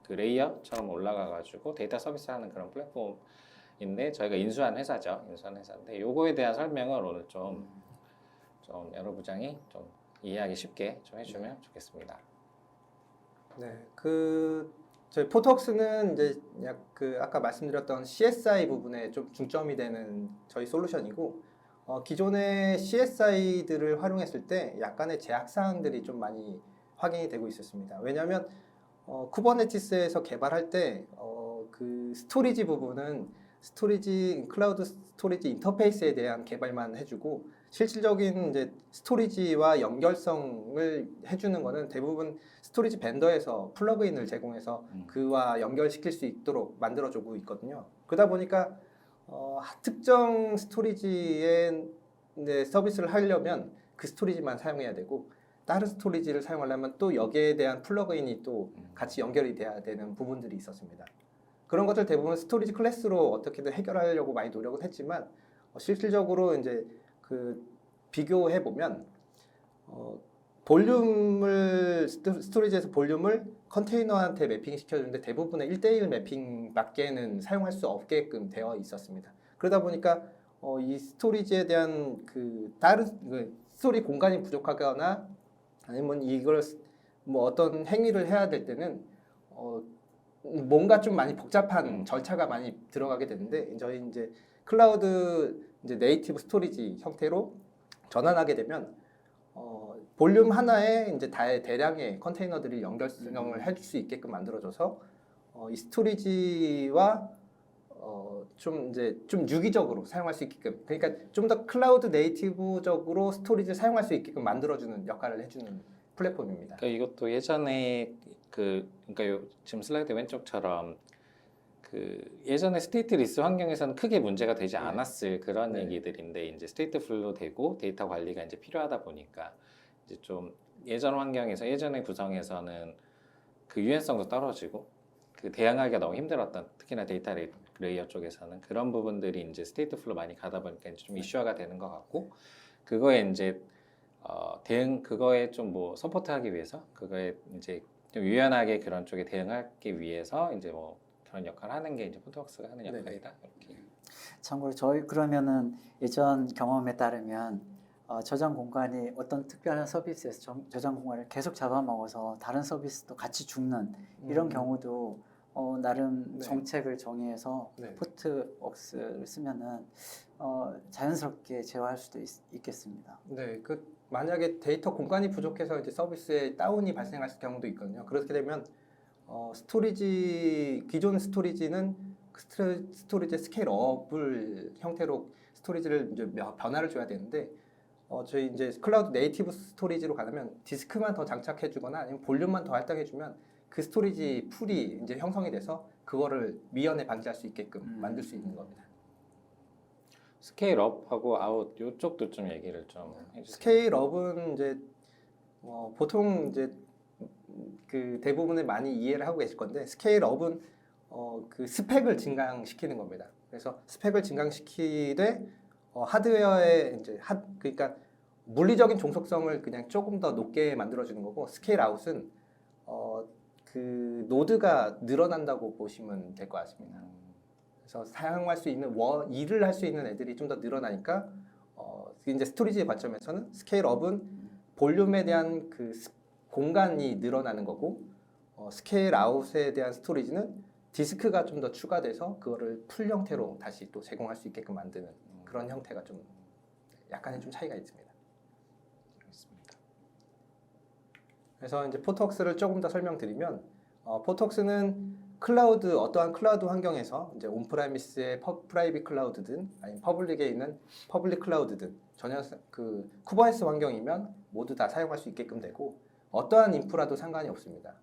그 레이어처럼 올라가가지고 데이터 서비스하는 그런 플랫폼인데 저희가 인수한 회사죠. 인수한 회사인데 요거에 대한 설명을 오늘 좀 여러 부장이 좀 이해하기 쉽게 좀 해주면 좋겠습니다. 네, 저희 포트웍스는 이제 그 아까 말씀드렸던 CSI 부분에 좀 중점이 되는 저희 솔루션이고 기존의 CSI들을 활용했을 때 약간의 제약 사항들이 좀 많이 확인이 되고 있었습니다. 왜냐하면 쿠버네티스에서 개발할 때 그 스토리지 부분은 클라우드 스토리지 인터페이스에 대한 개발만 해주고 실질적인 이제 스토리지와 연결성을 해주는 거는 대부분 스토리지 벤더에서 플러그인을 제공해서 그와 연결시킬 수 있도록 만들어주고 있거든요. 그러다 보니까 특정 스토리지의 서비스를 하려면 그 스토리지만 사용해야 되고 다른 스토리지를 사용하려면 또 여기에 대한 플러그인이 또 같이 연결이 돼야 되는 부분들이 있었습니다. 그런 것들 대부분 스토리지 클래스로 어떻게든 해결하려고 많이 노력은 했지만 실질적으로 이제 그 비교해 보면 스토리지에서 볼륨을 컨테이너한테 매핑 시켜주는데 대부분의 1대1 매핑밖에는 사용할 수 없게끔 되어 있었습니다. 그러다 보니까 이 스토리지에 대한 다른 스토리 공간이 부족하거나 아니면 이걸 뭐 어떤 행위를 해야 될 때는 뭔가 좀 많이 복잡한 절차가 많이 들어가게 되는데 저희 이제 클라우드 이제 네이티브 스토리지 형태로 전환하게 되면 볼륨 하나에 이제 대량의 컨테이너들이 연결성을 해줄 수 있게끔 만들어줘서 이 스토리지와 좀 유기적으로 사용할 수 있게끔 그러니까 좀 더 클라우드 네이티브적으로 스토리지를 사용할 수 있게끔 만들어주는 역할을 해주는 플랫폼입니다. 그러니까 이것도 예전에 그러니까 지금 슬라이드 왼쪽처럼 예전에 스테이트리스 환경에서는 크게 문제가 되지 않았을 그런 네. 얘기들인데 이제 스테이트 플로 되고 데이터 관리가 이제 필요하다 보니까 이제 좀 예전의 구성에서는 그 유연성도 떨어지고 그 대응하기가 너무 힘들었던 특히나 데이터 레이어 쪽에서는 그런 부분들이 이제 스테이트 플로 많이 가다 보니까 이제 좀 이슈화가 되는 것 같고 그거에 이제 그거에 좀 뭐 서포트하기 위해서 그거에 이제 좀 유연하게 그런 쪽에 대응하기 위해서 이제 뭐 그런 역할을 하는 게 이제 포트웍스가 하는 역할이다. 이렇게. 참고로 저희 그러면은 예전 경험에 따르면 저장 공간이 어떤 특별한 서비스에서 저장 공간을 계속 잡아먹어서 다른 서비스도 같이 죽는 이런 경우도 나름 네. 정책을 정의해서 네. 포트웍스를 쓰면은 자연스럽게 제어할 수도 있겠습니다. 네, 만약에 데이터 공간이 부족해서 이제 서비스에 다운이 발생할 경우도 있거든요. 그렇게 되면 기존 스토리지는 스토리지 스케일업을 형태로 스토리지를 이제 변화를 줘야 되는데 저희 이제 클라우드 네이티브 스토리지로 가려면 디스크만 더 장착해주거나 아니면 볼륨만 더 할당해주면 그 스토리지 풀이 이제 형성이 돼서 그거를 미연에 방지할 수 있게끔 만들 수 있는 겁니다. 스케일업하고 아웃 이쪽도 좀 얘기를 좀 해주세요. 스케일업은 이제 보통 이제 그 대부분을 많이 이해를 하고 계실 건데 스케일업은 그 스펙을 증강시키는 겁니다. 그래서 스펙을 증강시키되 하드웨어의 이제 그러니까 물리적인 종속성을 그냥 조금 더 높게 만들어주는 거고 스케일 아웃은 그 노드가 늘어난다고 보시면 될 것 같습니다. 그래서 사용할 수 있는 일을 할 수 있는 애들이 좀 더 늘어나니까 이제 스토리지의 관점에서는 스케일업은 볼륨에 대한 공간이 늘어나는 거고 스케일 아웃에 대한 스토리지는 디스크가 좀 더 추가돼서 그거를 풀 형태로 다시 또 제공할 수 있게끔 만드는 그런 형태가 좀 약간의 좀 차이가 있습니다. 알겠습니다. 그래서 이제 포톡스를 조금 더 설명드리면 포톡스는 어떠한 클라우드 환경에서 이제 온프라미스의 프라이빗 클라우드든 아니면 퍼블릭에 있는 퍼블릭 클라우드든 전혀 쿠버네티스 환경이면 모두 다 사용할 수 있게끔 되고 어떠한 인프라도 상관이 없습니다.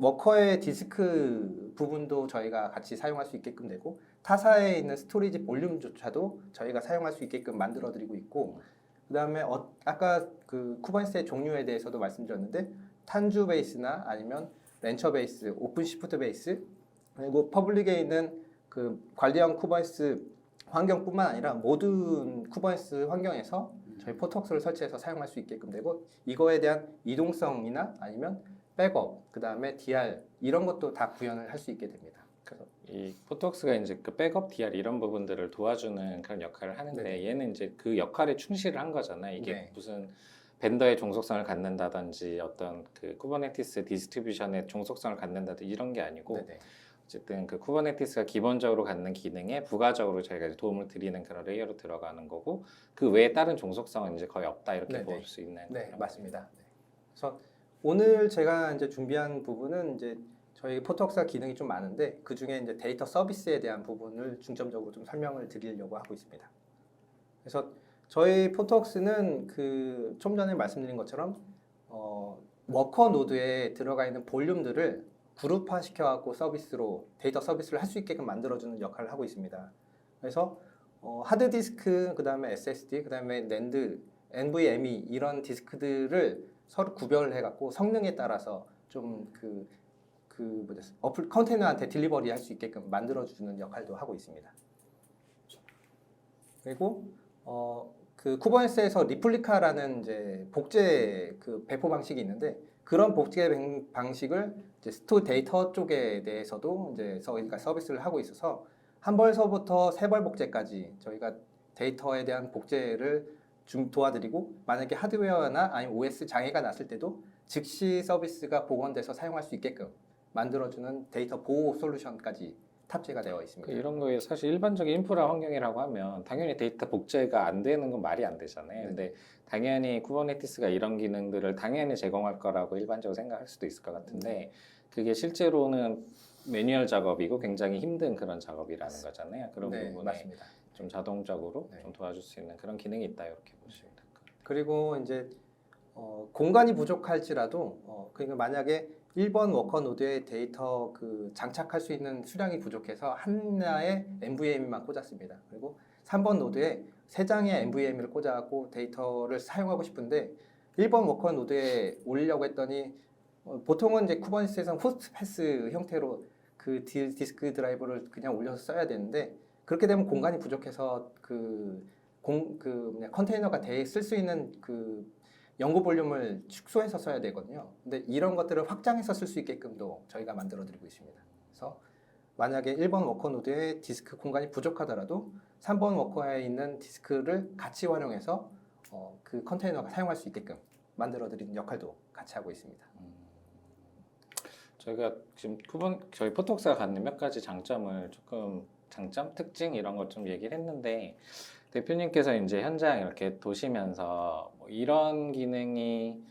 워커의 디스크 부분도 저희가 같이 사용할 수 있게끔 되고 타사에 있는 스토리지 볼륨조차도 저희가 사용할 수 있게끔 만들어 드리고 있고 그 다음에 아까 쿠버네티스의 종류에 대해서도 말씀드렸는데 탄주 베이스나 아니면 렌처 베이스, 오픈 시프트 베이스 그리고 퍼블릭에 있는 관리형 쿠버네티스 환경뿐만 아니라 모든 쿠버네티스 환경에서 저희 포톡스를 설치해서 사용할 수 있게끔 되고 이거에 대한 이동성이나 아니면 백업, 그 다음에 DR 이런 것도 다 구현을 할 수 있게 됩니다. 그래서 이 포톡스가 이제 그 백업 DR 이런 부분들을 도와주는 그런 역할을 하는데 네. 얘는 이제 그 역할에 충실을 한 거잖아요. 이게 네. 무슨 벤더의 종속성을 갖는다든지 어떤 쿠버네티스 디스트리뷰션의 종속성을 갖는다든지 이런 게 아니고 네네. 어쨌든 쿠버네티스가 기본적으로 갖는 기능에 부가적으로 저희가 이제 도움을 드리는 그런 레이어로 들어가는 거고 그 외에 다른 종속성은 이제 거의 없다 이렇게 네네. 볼 수 있는 네, 그런 맞습니다. 네. 그래서 오늘 제가 이제 준비한 부분은 이제 저희 포톡스가 기능이 좀 많은데 그 중에 이제 데이터 서비스에 대한 부분을 중점적으로 좀 설명을 드리려고 하고 있습니다. 그래서 저희 포톡스는 좀 전에 말씀드린 것처럼 워커 노드에 들어가 있는 볼륨들을 그룹화 시켜갖고 데이터 서비스를 할 수 있게끔 만들어주는 역할을 하고 있습니다. 그래서 하드디스크, 그 다음에 SSD, 그 다음에 낸드, NVMe 이런 디스크들을 서로 구별해갖고 성능에 따라서 좀 컨테이너한테 딜리버리 할 수 있게끔 만들어주는 역할도 하고 있습니다. 그리고 쿠버네티스에서 리플리카라는 이제 복제 배포 방식이 있는데 그런 복제 방식을 이제 데이터 쪽에 대해서도 이제 저희가 서비스를 하고 있어서 한 벌서부터 세 벌 복제까지 저희가 데이터에 대한 복제를 좀 도와드리고 만약에 하드웨어나 아니면 OS 장애가 났을 때도 즉시 서비스가 복원돼서 사용할 수 있게끔 만들어주는 데이터 보호 솔루션까지 탑재가 되어 있습니다. 이런 거에 사실 일반적인 인프라 환경이라고 하면 당연히 데이터 복제가 안 되는 건 말이 안 되잖아요. 네. 근데 당연히 쿠버네티스가 이런 기능들을 당연히 제공할 거라고 일반적으로 생각할 수도 있을 것 같은데 그게 실제로는 매뉴얼 작업이고 굉장히 힘든 그런 작업이라는 거잖아요. 그런 네, 부분에 맞습니다. 좀 자동적으로 네. 좀 도와줄 수 있는 그런 기능이 있다 이렇게 보시면 될 것 같아요. 그리고 이제 공간이 부족할지라도 그러니까 만약에 1번 워커 노드에 데이터 장착할 수 있는 수량이 부족해서 하나의 NVMe만 꽂았습니다. 그리고 3번 노드에 3장의 NVMe를 꽂아갖고 데이터를 사용하고 싶은데 1번 워커 노드에 올리려고 했더니 보통은 이제 쿠버네티스에서는 호스트 패스 형태로 디스크 드라이버를 그냥 올려서 써야 되는데 그렇게 되면 공간이 부족해서 컨테이너가 쓸 수 있는 연구 볼륨을 축소해서 써야 되거든요. 근데 이런 것들을 확장해서 쓸 수 있게끔도 저희가 만들어드리고 있습니다. 그래서 만약에 1번 워커 노드에 디스크 공간이 부족하더라도 3번 워커에 있는 디스크를 같이 활용해서 그 컨테이너가 사용할 수 있게끔 만들어드리는 역할도 같이 하고 있습니다. 저희가 지금 저희 포톡스가 갖는 몇 가지 장점을 장점, 특징 이런 것 좀 얘기를 했는데 대표님께서 이제 현장 이렇게 도시면서 뭐 이런 기능이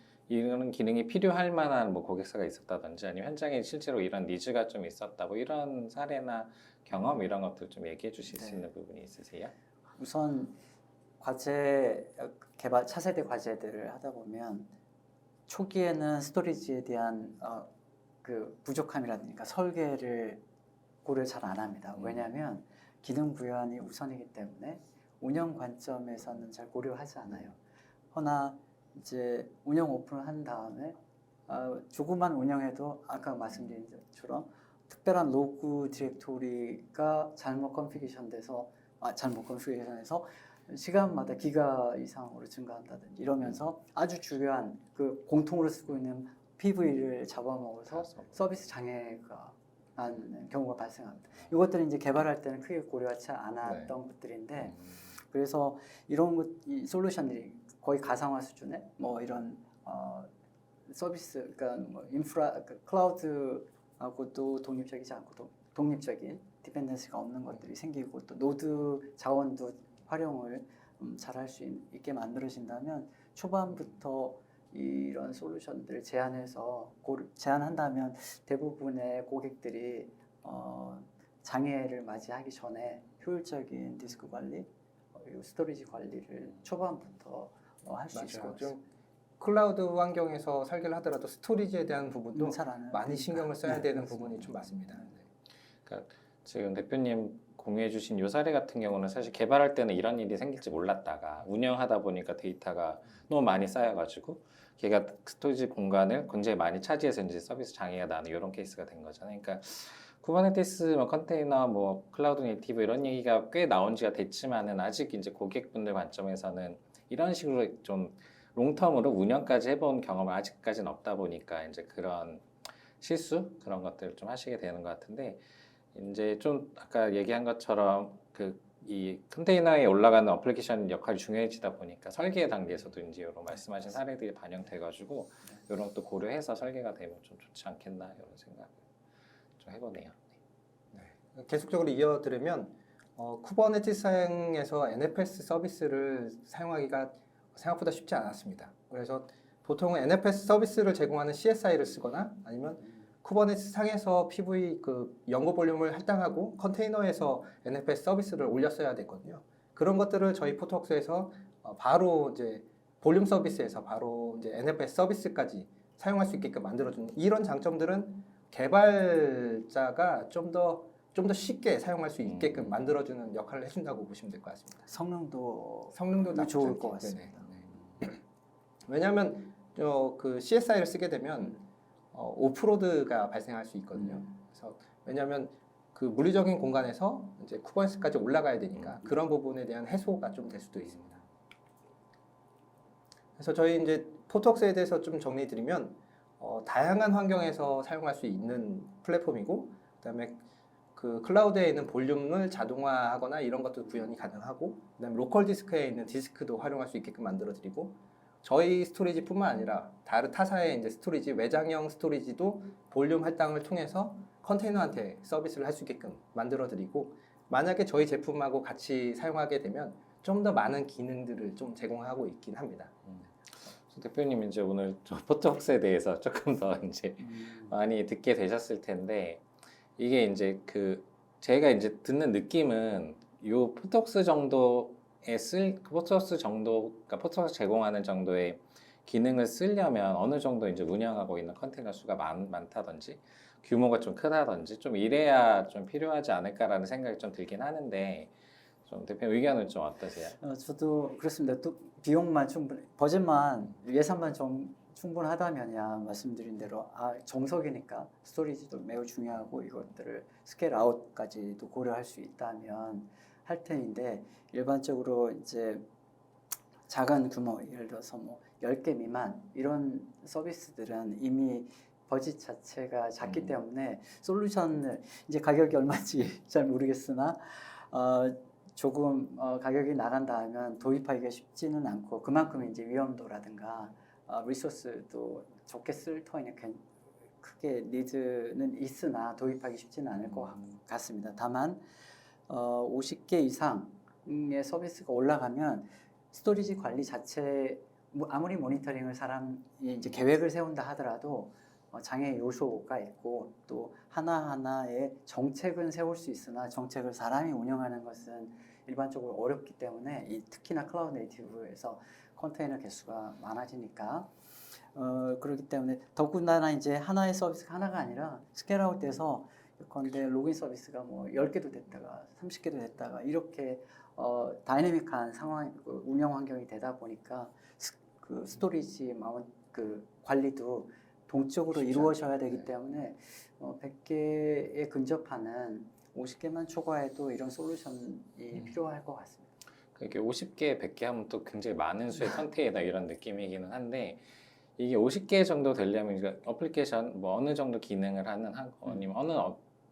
필요할 만한 뭐 고객사가 있었다든지 아니면 현장에 실제로 이런 니즈가 좀 있었다 뭐 이런 사례나 경험 이런 것들 좀 얘기해 주실 수 있는 부분이 있으세요? 우선 과제 개발 차세대 과제들을 하다 보면 초기에는 스토리지에 대한 부족함이라든가 설계를 고려 잘 안 합니다. 왜냐하면 기능 부여함이 우선이기 때문에 운영 관점에서는 잘 고려하지 않아요. 허나 이제 운영 오픈을 한 다음에 조금만 운영해도 아까 말씀드린 것처럼 특별한 로그 디렉토리가 잘못 컨피그레이션해서 시간마다 기가 이상으로 증가한다든지 이러면서 아주 중요한 공통으로 쓰고 있는 PV를 잡아먹어서 서비스 장애가 나는 경우가 발생합니다. 이것들은 이제 개발할 때는 크게 고려하지 않았던 것들인데 그래서 이 솔루션들이 거의 가상화 수준의 뭐 이런 서비스, 그러니까 뭐 인프라, 클라우드하고도 독립적이지 않고 독립적인 디펜던스가 없는 것들이 생기고 또 노드 자원도 활용을 잘할 수 있게 만들어진다면 초반부터 이런 솔루션들을 제안한다면 대부분의 고객들이 장애를 맞이하기 전에 효율적인 디스크 관리 그리고 스토리지 관리를 초반부터 할 수 있을 것 맞아요. 같습니다. 좀 클라우드 환경에서 살기를 하더라도 스토리지에 대한 부분도 응찰하는 많이 신경을 써야 네, 되는 그렇습니다. 부분이 좀 많습니다. 네. 그러니까 지금 대표님 공유해주신 요 사례 같은 경우는 사실 개발할 때는 이런 일이 생길지 몰랐다가 운영하다 보니까 데이터가 너무 많이 쌓여가지고 걔가 스토리지 공간을 굉장히 많이 차지해서 이제 서비스 장애가 나는 이런 케이스가 된 거잖아요. 그러니까 쿠버네티스, 뭐 컨테이너, 뭐 클라우드 네이티브 이런 얘기가 꽤 나온 지가 됐지만은 아직 이제 고객분들 관점에서는 이런 식으로 좀 롱텀으로 운영까지 해본 경험은 아직까지는 없다 보니까 이제 그런 실수 그런 것들을 좀 하시게 되는 것 같은데 이제 좀 아까 얘기한 것처럼 이 컨테이너에 올라가는 어플리케이션 역할이 중요해지다 보니까 설계 단계에서도 이제 이런 말씀하신 사례들이 반영돼가지고 이런 것도 고려해서 설계가 되면 좀 좋지 않겠나 이런 생각을 좀 해보네요. 계속적으로 이어들으면 쿠버네티스 사양에서 NFS 서비스를 사용하기가 생각보다 쉽지 않았습니다. 그래서 보통은 NFS 서비스를 제공하는 CSI를 쓰거나 아니면 쿠버네티스 상에서 PV 연구 볼륨을 할당하고 컨테이너에서 NFS 서비스를 올렸어야 됐거든요. 그런 것들을 저희 포트웍스에서 바로 이제 볼륨 서비스에서 바로 이제 NFS 서비스까지 사용할 수 있게끔 만들어주는 이런 장점들은 개발자가 좀 더 쉽게 사용할 수 있게끔 만들어주는 역할을 해준다고 보시면 될 것 같습니다. 성능도 나쁘지 좋을 않게. 것 같습니다. 네네. 왜냐하면 그 CSI를 쓰게 되면 오프로드가 발생할 수 있거든요. 그래서 왜냐하면 그 물리적인 공간에서 이제 쿠버네티스까지 올라가야 되니까 그런 부분에 대한 해소가 좀 될 수도 있습니다. 그래서 저희 이제 포트웍스에 대해서 좀 정리드리면 다양한 환경에서 사용할 수 있는 플랫폼이고 그다음에 그 클라우드에 있는 볼륨을 자동화하거나 이런 것도 구현이 가능하고 그다음에 로컬 디스크에 있는 디스크도 활용할 수 있게끔 만들어드리고 저희 스토리지뿐만 아니라 다른 타사의 이제 스토리지 외장형 스토리지도 볼륨 할당을 통해서 컨테이너한테 서비스를 할 수 있게끔 만들어드리고 만약에 저희 제품하고 같이 사용하게 되면 좀 더 많은 기능들을 좀 제공하고 있긴 합니다. 대표님 이제 오늘 포트웍스에 대해서 조금 더 이제 많이 듣게 되셨을 텐데 이게 이제 제가 이제 듣는 느낌은 요 포트웍스 그러니까 포트웍스 제공하는 정도의 기능을 쓰려면 어느 정도 이제 운영하고 있는 컨테이너 수가 많다든지 규모가 좀 크다든지 좀 이래야 좀 필요하지 않을까라는 생각이 좀 들긴 하는데 좀 대표님 의견은 좀 어떠세요? 저도 그렇습니다. 또 비용만 버젯만 예산만 충분하다면야 말씀드린 대로 정석이니까 스토리지도 매우 중요하고 이것들을 스케일 아웃까지도 고려할 수 있다면 할 텐데 일반적으로 이제 작은 규모 예를 들어서 뭐 10개 미만 이런 서비스들은 이미 버짓 자체가 작기 때문에 솔루션을 이제 가격이 얼마인지 잘 모르겠으나 조금 가격이 나간다 하면 도입하기가 쉽지는 않고 그만큼 이제 위험도라든가 리소스도 적게 쓸 터이니 크게 니즈는 있으나 도입하기 쉽지는 않을 것 같습니다. 다만 50개 이상의 서비스가 올라가면 스토리지 관리 자체 아무리 모니터링을 사람이 이제 계획을 세운다 하더라도 장애 요소가 있고 또 하나하나의 정책은 세울 수 있으나 정책을 사람이 운영하는 것은 일반적으로 어렵기 때문에 특히나 클라우드 네이티브에서 컨테이너 개수가 많아지니까 그렇기 때문에 더군다나 이제 하나의 서비스가 하나가 아니라 스케일아웃 돼서 예컨대 로그인 서비스가 뭐 10개도 됐다가 30개도 됐다가 이렇게 다이내믹한 상황 운영 환경이 되다 보니까 그 스토리지 관리도 동적으로 이루어져야 되기 때문에 100개에 근접하는 50개만 초과해도 이런 솔루션이 필요할 것 같습니다. 이렇게 50개, 100개 하면 또 굉장히 많은 수의 컨테이너 이런 느낌이기는 한데 이게 50개 정도 되려면 어플리케이션 뭐 어느 정도 기능을 하는 아니면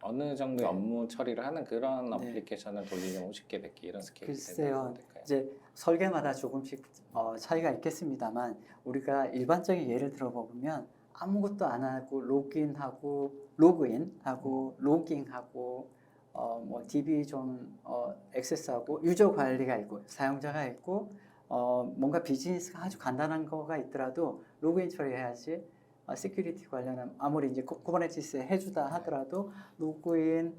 어느 정도 네. 업무 처리를 하는 그런 네. 어플리케이션을 돌리면 50개, 100개 이런 스케일이 글쎄요. 될까요? 이제 설계마다 조금씩 차이가 있겠습니다만 우리가 일반적인 예를 들어보면 아무것도 안 하고 로그인하고 로그인하고 로깅하고 뭐 DB 좀 액세스하고 유저 관리가 있고 사용자가 있고 뭔가 비즈니스가 아주 간단한 거가 있더라도 로그인 처리해야지. 시큐리티 관련한 아무리 이제 쿠버네티스에 해주다 하더라도 로그인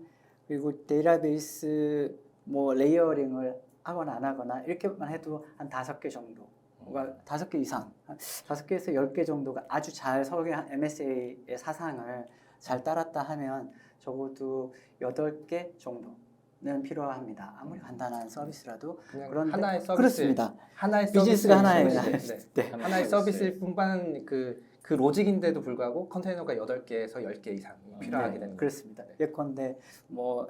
그리고 데이터베이스 뭐 레이어링을 하거나 안 하거나 이렇게만 해도 한 5개 정도가 5개 이상 5개에서 10개 정도가 아주 잘 설계한 MSA의 사상을 잘 따랐다 하면 적어도 8개 정도는 필요합니다. 아무리 간단한 서비스라도 그냥 그런데 하나의 서비스, 그렇습니다. 하나의 비즈니스가 서비스일 하나예요. 뿐- 네. 하나의 서비스일 뿐만 그 로직인데도 불구하고 컨테이너가 8개에서 10개 이상이 필요하게 되는 거예요. 그렇습니다. 예컨대 뭐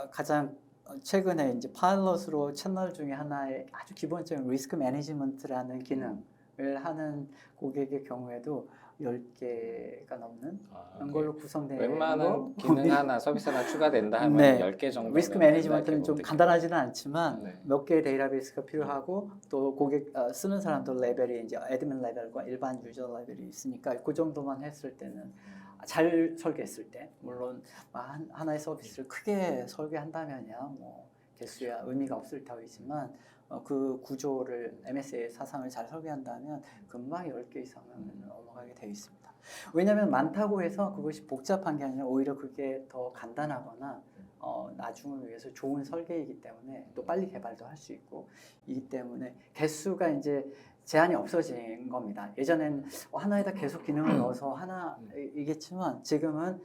가장 최근에 이제 파일럿으로 채널 중에 하나의 아주 기본적인 리스크 매니지먼트라는 기능을 하는 고객의 경우에도 10개가 넘는 그런 걸로 구성되어 있는 웬만한 거. 기능 하나 서비스 하나 추가된다 하면 네. 10개 정도 리스크 매니지먼트는 좀 간단하지는 않지만 네. 몇 개의 데이터베이스가 필요하고 또 고객 쓰는 사람들 레벨이 이제 애드민 레벨과 일반 유저 레벨이 있으니까 그 정도만 했을 때는 잘 설계했을 때 물론 하나의 서비스를 크게 설계한다면야 뭐 개수야 의미가 없을 터이지만 그 구조를 MSA 사상을 잘 설계한다면 금방 10개 이상은 넘어가게 되어 있습니다. 왜냐하면 많다고 해서 그것이 복잡한 게 아니라 오히려 그게 더 간단하거나 나중을 위해서 좋은 설계이기 때문에 또 빨리 개발도 할 수 있고 이기 때문에 개수가 이제 제한이 없어진 겁니다. 예전엔 하나에다 계속 기능을 넣어서 하나이겠지만 지금은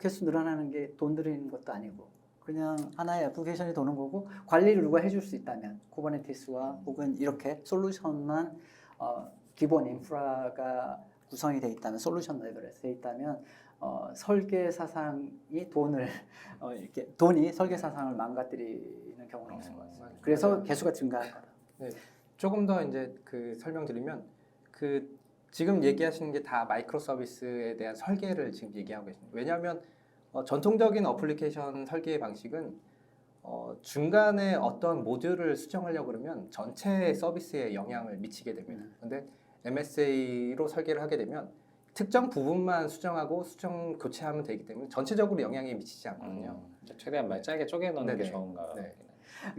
개수 늘어나는 게 돈 들이는 것도 아니고 그냥 하나의 애플리케이션이 도는 거고 관리를 누가 해줄 수 있다면 쿠버네티스와 혹은 이렇게 솔루션만 기본 인프라가 구성이 돼 있다면 솔루션 레벨에서 돼 있다면 설계 사상이 돈이 설계 사상을 망가뜨리는 경우는 없을 것 같습니다. 그래서 맞아요. 개수가 증가할 거다. 네, 조금 더 이제 그 설명드리면 지금 얘기하시는 게 다 마이크로 서비스에 대한 설계를 지금 얘기하고 계십니다. 왜냐하면 전통적인 어플리케이션 설계의 방식은 중간에 어떤 모듈을 수정하려고 그러면 전체 서비스에 영향을 미치게 됩니다. 근데 MSA로 설계를 하게 되면 특정 부분만 수정하고 수정 교체하면 되기 때문에 전체적으로 영향이 미치지 않거든요. 최대한 짧게 쪼개놓는 게 네네. 좋은가. 네.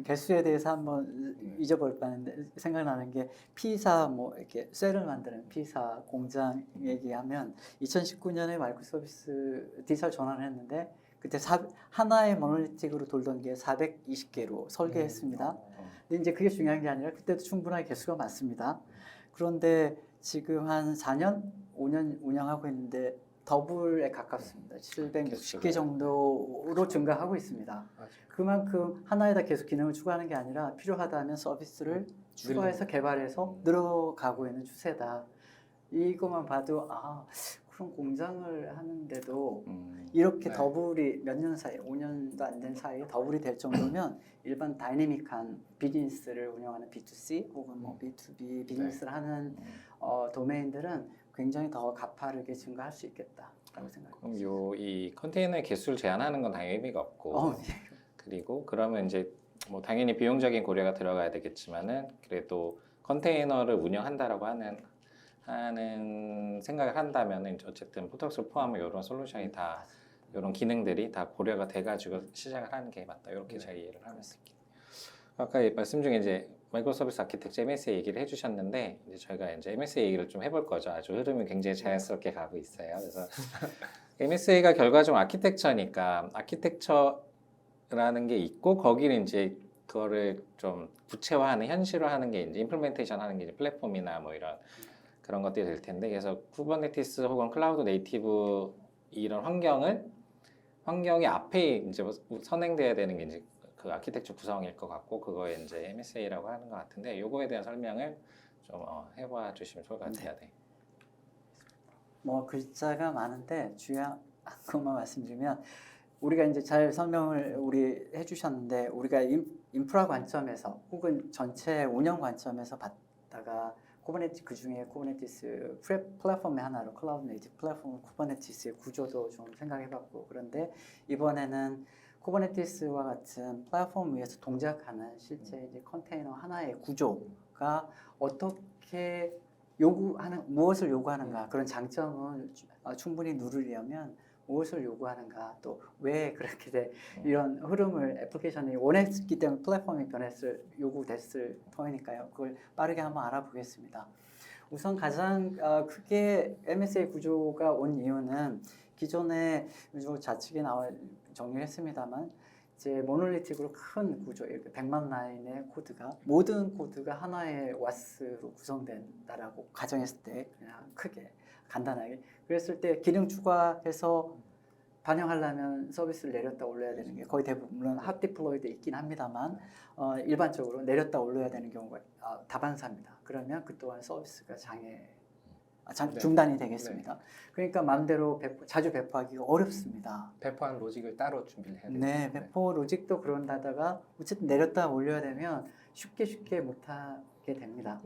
개수에 대해서 한번 잊어볼 뻔했는데 생각나는 게 피사 뭐 이렇게 셀을 만드는 피사 공장 얘기하면 2019년에 마이크로서비스 디지털 전환을 했는데 그때 하나의 모노리틱으로 돌던 게 420개로 설계했습니다. 근데 이제 그게 중요한 게 아니라 그때도 충분하게 개수가 많습니다. 그런데 지금 한 4년, 5년 운영하고 있는데 더블에 가깝습니다. 760개 정도로 증가하고 있습니다. 맞아요. 그만큼 하나에다 계속 기능을 추가하는 게 아니라 필요하다면 서비스를 추가해서 개발해서 늘어가고 있는 추세다. 이것만 봐도 그런 공장을 하는데도 이렇게 네. 더블이 몇 년 사이, 5년도 안 된 사이에 더블이 될 정도면 일반 다이내믹한 비즈니스를 운영하는 B2C 혹은 뭐 B2B 비즈니스를 하는 도메인들은 굉장히 더 가파르게 증가할 수 있겠다라고 생각합니다. 그럼 이 컨테이너의 개수를 제한하는 건 당연히 의미가 없고 그리고 그러면 이제 뭐 당연히 비용적인 고려가 들어가야 되겠지만은 그래도 컨테이너를 운영한다라고 하는 생각을 한다면은 어쨌든 포트웍스를 포함한 이런 솔루션이 다 이런 기능들이 다 고려가 돼가지고 시작을 하는 게 맞다 이렇게 제가 이해를 하고 있습니다. 아까 말씀 중에 이제 마이크로서비스 아키텍처 MSA 얘기를 해주셨는데 이제 저희가 이제 MSA 얘기를 좀 해볼 거죠. 아주 흐름이 굉장히 자연스럽게 가고 있어요. 그래서 MSA가 결과적으로 아키텍처니까 아키텍처라는 게 있고 거기를 이제 그거를 좀 구체화하는 현실화하는 게 이제 임플리멘테이션 하는 게 이제 플랫폼이나 뭐 이런 그런 것들이 될 텐데 그래서 쿠버네티스 혹은 클라우드 네이티브 이런 환경이 앞에 이제 선행돼야 되는 게 이제 그 아키텍처 구성일 것 같고 그거에 이제 MSA라고 하는 것 같은데 요거에 대한 설명을 좀 해봐 주시면 좋을 것 같아요. 네. 뭐 글자가 많은데 중요한 것만 말씀드리면 우리가 이제 잘 설명을 우리 해주셨는데 우리가 인프라 관점에서 혹은 전체 운영 관점에서 봤다가 쿠버네티스 그 중에 쿠버네티스 플랫폼의 하나로 클라우드 네이티브 플랫폼 쿠버네티스의 구조도 좀 생각해봤고 그런데 이번에는 쿠버네티스와 같은 플랫폼 위에서 동작하는 실제 이제 컨테이너 하나의 구조가 어떻게 무엇을 요구하는가 그런 장점을 충분히 누리려면 무엇을 요구하는가 또 왜 그렇게 돼 이런 흐름을 애플리케이션이 원했기 때문에 플랫폼이 요구됐을 터이니까요. 그걸 빠르게 한번 알아보겠습니다. 우선 가장 크게 MSA 구조가 온 이유는 기존에 좌측에 정리를 했습니다만 이제 모놀리틱으로 큰 구조, 이렇게 100만 라인의 코드가 모든 코드가 하나의 와스로 구성된다라고 가정했을 때 그냥 크게 간단하게 그랬을 때 기능 추가해서 반영하려면 서비스를 내렸다 올려야 되는 게 거의 대부분 물론 핫 디플로이드 있긴 합니다만 일반적으로 내렸다 올려야 되는 경우가 다반사입니다. 그러면 그 또한 서비스가 중단이 되겠습니다. 그러니까 마음대로 자주 배포하기가 어렵습니다. 배포한 로직을 따로 준비를 해야 돼요. 네, 배포 로직도 그런다다가 어쨌든 내렸다 올려야 되면 쉽게 못하게 됩니다.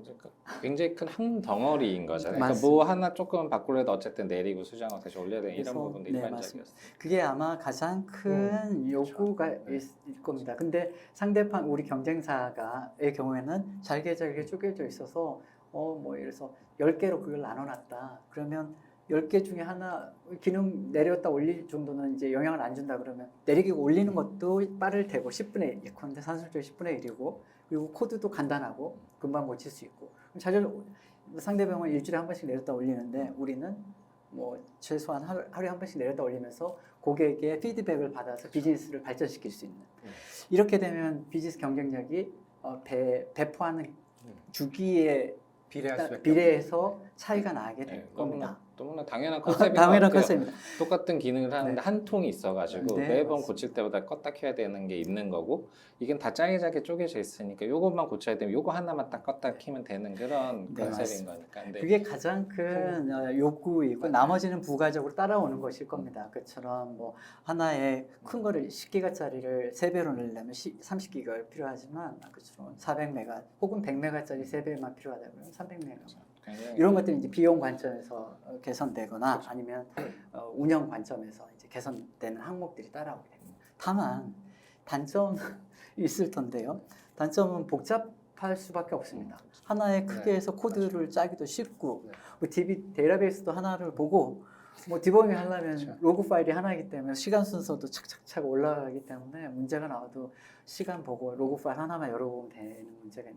굉장히 큰 한 덩어리인 거잖아요. 그러니까 맞습니다. 뭐 하나 조금 바꾸려도 어쨌든 내리고 수정하고 다시 올려야 되는 이런 그래서, 부분도 네, 일반적이었어요. 그게 아마 가장 큰 요구가 있을 겁니다. 근데 상대방 우리 경쟁사가의 경우에는 잘게 쪼개져 있어서 뭐 이래서 10개로 그걸 나눠놨다. 그러면 10개 중에 하나 기능 내렸다 올릴 정도는 이제 영향을 안 준다 그러면 내리고 올리는 것도 빠를 테고 10분의 1, 근데 산술적으로 10분의 1이고 그리고 코드도 간단하고 금방 고칠 수 있고 상대방은 일주일에 한 번씩 내렸다 올리는데 우리는 뭐 최소한 하루에 한 번씩 내렸다 올리면서 고객의 피드백을 받아서 비즈니스를 발전시킬 수 있는 이렇게 되면 비즈니스 경쟁력이 배포하는 주기에 비례해서 차이가 나게 될 겁니다. 너무나 당연한 컨셉인 당연한 것 같아요. 컨셉입니다. 똑같은 기능을 하는데 네. 한 통이 있어가지고 네, 매번 맞습니다. 고칠 때마다 껐다 켜야 되는 게 있는 거고 이게 다 짜게 쪼개져 있으니까 요것만 고쳐야 되면 요거 하나만 딱 껐다 켜면 되는 그런 네, 컨셉인 맞습니다. 거니까. 근데 그게 가장 큰 요구이고 나머지는 부가적으로 따라오는 것일 겁니다. 그처럼 뭐 하나의 큰 거를 10기가짜리를 3배로 늘려면 30기가 필요하지만 그처럼 400메가 혹은 100메가짜리 3배만 필요하다 그러면 300메가 이런 것들이 이제 비용 관점에서 개선되거나 아니면 운영 관점에서 이제 개선되는 항목들이 따라오게 됩니다. 다만 단점이 있을 텐데요. 단점은 복잡할 수밖에 없습니다. 하나의 크게 해서 코드를 짜기도 쉽고 뭐 데이터베이스도 하나를 보고 뭐 디버깅 하려면 로그 파일이 하나이기 때문에 시간 순서도 착착착 올라가기 때문에 문제가 나와도 시간 보고 로그 파일 하나만 열어보면 되는 문제가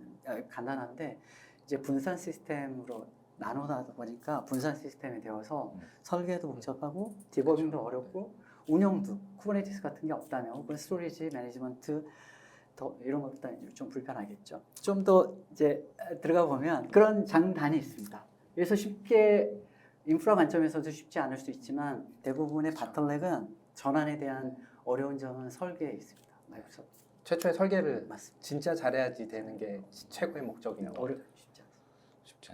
간단한데 이제 분산 시스템으로 나눠다 보니까 분산 시스템이 되어서 설계도 복잡하고 디버깅도 어렵고 운영도 쿠버네티스 같은 게 없다면 혹은 스토리지 매니지먼트 이런 것보다 좀 불편하겠죠. 좀 더 이제 들어가 보면 그런 장단이 있습니다. 그래서 쉽게 인프라 관점에서도 쉽지 않을 수 있지만 대부분의 바틀렉은 전환에 대한 어려운 점은 설계에 있습니다. 마이크로소프트. 최초의 설계를 맞습니다. 진짜 잘해야지 되는 게 최고의 목적이라고. 쉽지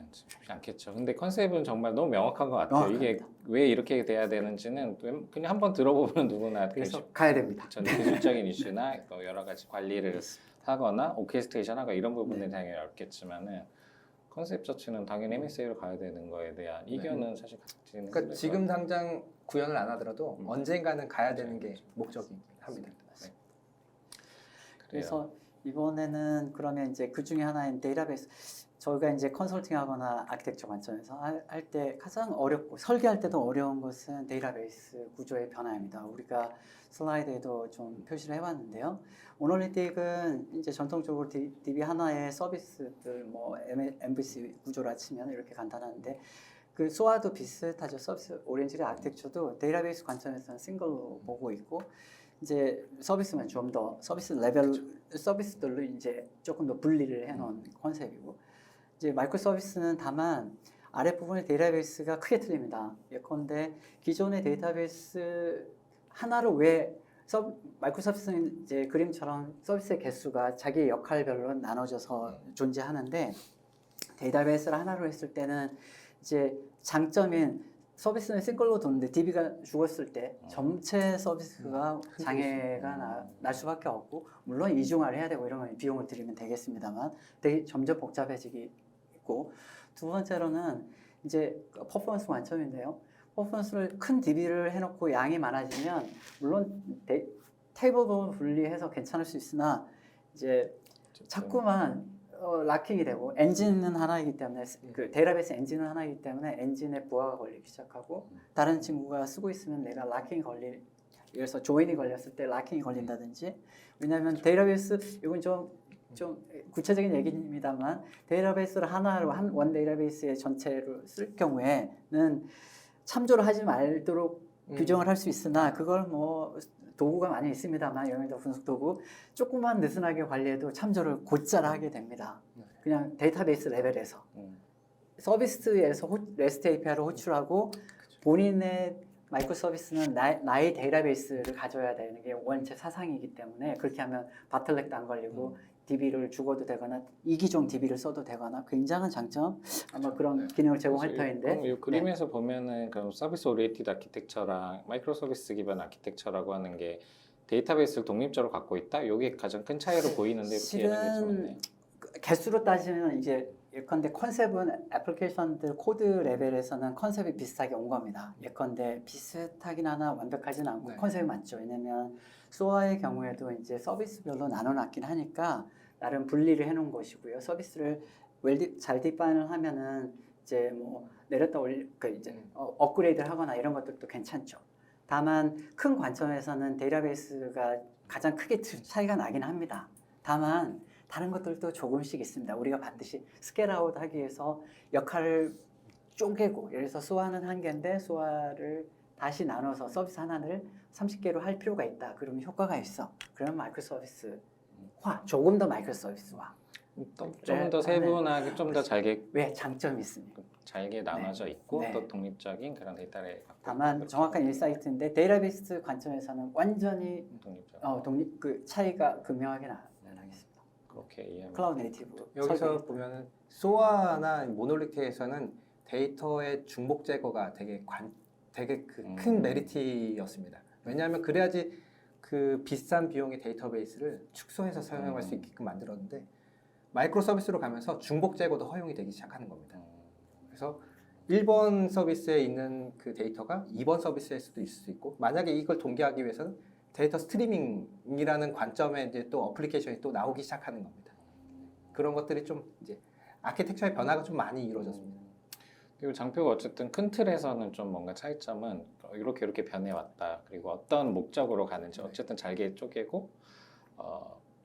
않겠죠. 근데 컨셉은 정말 너무 명확한 것 같아요. 이게 왜 이렇게 돼야 되는지는 그냥 한번 들어보면 누구나 그래서 가야 됩니다. 저는 기술적인 이슈나 또 여러 가지 관리를 하거나 오케스트레이션 하거나 이런 부분은 당연히 어렵겠지만은 컨셉 자체는 당연히 MSA로 가야 되는 거에 대한 이견은 사실 같지는 그러니까 지금 당장 구현을 안 하더라도 언젠가는 가야 되는 게 목적이긴 합니다. 네. 그래서 이번에는 그러면 이제 그 중에 하나인 데이터베이스 저희가 이제 컨설팅하거나 아키텍처 관점에서 할 때 가장 어렵고 설계할 때도 어려운 것은 데이터베이스 구조의 변화입니다. 우리가 슬라이드에도 좀 표시를 해봤는데요. 모놀리틱은 이제 전통적으로 DB 하나의 서비스들 뭐 MVC 구조라 치면 이렇게 간단한데 그 소아도 비슷하죠. 서비스 오리엔티드 아키텍처도 데이터베이스 관점에서는 싱글로 보고 있고 이제 서비스만 좀 더 서비스 레벨 서비스들로 이제 조금 더 분리를 해놓은 컨셉이고 이제 마이크로 서비스는 다만 아랫부분의 데이터베이스가 크게 틀립니다. 예컨대 기존의 데이터베이스 하나로 왜 마이크로 서비스는 이제 그림처럼 서비스의 개수가 자기 역할별로 나눠져서 존재하는데 데이터베이스를 하나로 했을 때는 이제 장점인 서비스는 싱글로 도는데 DB가 죽었을 때 전체 서비스가 장애가 날 수밖에 없고 물론 이중화를 해야 되고 이런 건 비용을 들이면 되겠습니다만 되게 점점 복잡해지고 두 번째로는 이제 퍼포먼스 관점인데요. 퍼포먼스를 큰 DB를 해놓고 양이 많아지면 물론 테이블 분리해서 괜찮을 수 있으나 이제 자꾸만 락킹이 되고 엔진은 하나이기 때문에 그 데이터베이스 엔진은 하나이기 때문에 엔진에 부하가 걸리기 시작하고 다른 친구가 쓰고 있으면 내가 락킹이 걸릴 예를 들어서 조인이 걸렸을 때 락킹이 걸린다든지 왜냐하면 데이터베이스 이건 좀 구체적인 얘기입니다만 데이터베이스를 하나로 원 데이터베이스의 전체를 쓸 경우에는 참조를 하지 말도록 규정을 할 수 있으나 그걸 뭐 도구가 많이 있습니다만 영역적 분석 도구 조금만 느슨하게 관리해도 참조를 곧잘 하게 됩니다. 그냥 데이터베이스 레벨에서 서비스에서 REST API를 호출하고 본인의 마이크로 서비스는 나의 데이터베이스를 가져야 되는 게 원체 사상이기 때문에 그렇게 하면 바틀렉도 안 걸리고 DB를 죽어도 되거나 이기종 DB를 써도 되거나 굉장한 장점 아마 그런 기능을 제공할 터인데 이 그림에서 보면은 그럼 서비스 오리엔티드 아키텍처랑 마이크로 서비스 기반 아키텍처라고 하는 게 데이터베이스를 독립적으로 갖고 있다. 이게 가장 큰 차이로 보이는데 이렇게 얘기하는 개수로 따지면 이제 예컨대 컨셉은 애플리케이션들 코드 레벨에서는 컨셉이 비슷하게 온 겁니다. 예컨대 비슷하긴 하나 완벽하진 않고 네. 컨셉이 맞죠. 왜냐면 소아의 경우에도 이제 서비스별로 나눠놨긴 하니까 나름 분리를 해놓은 것이고요. 서비스를 잘 디파인을 하면은 이제 뭐 내렸다 올리 그 이제 업그레이드를 하거나 이런 것들도 괜찮죠. 다만 큰 관점에서는 데이터베이스가 가장 크게 차이가 나긴 합니다. 다만 다른 것들도 조금씩 있습니다. 우리가 반드시 스케일아웃 하기 위해서 역할을 쪼개고 예를 들어서 소아는 한 개인데 소아를 다시 나눠서 서비스 하나를 30개로 할 필요가 있다. 그러면 효과가 있어. 그러면 마이크로 서비스화, 조금 더 마이크로 서비스화. 좀 더 세분하게 좀 더 잘게 왜 장점이 있습니다. 잘게 나눠져 있고 네. 또 독립적인 그런 데이터를 갖고 다만 있고, 정확한 인사이트인데 데이터베이스 관점에서는 완전히 독립적 독립 그 차이가 극명하게 나겠습니다. 그렇게 이해하면 클라우드 네이티브 여기서 설계. 보면은 소아나 모놀리트에서는 데이터의 중복 제거가 되게 큰 메리트였습니다. 왜냐하면 그래야지 그 비싼 비용의 데이터베이스를 축소해서 사용할 수 있게끔 만들었는데 마이크로 서비스로 가면서 중복 제거도 허용이 되기 시작하는 겁니다. 그래서 1번 서비스에 있는 그 데이터가 2번 서비스일 수도 있을 수 있고 만약에 이걸 동기하기 위해서는 데이터 스트리밍이라는 관점에 이제 또 어플리케이션이 또 나오기 시작하는 겁니다. 그런 것들이 좀 이제 아키텍처의 변화가 좀 많이 이루어졌습니다. 그리고 장표가 어쨌든 큰 틀에서는 좀 뭔가 차이점은 이렇게 변해왔다. 그리고 어떤 목적으로 가는지 어쨌든 잘게 쪼개고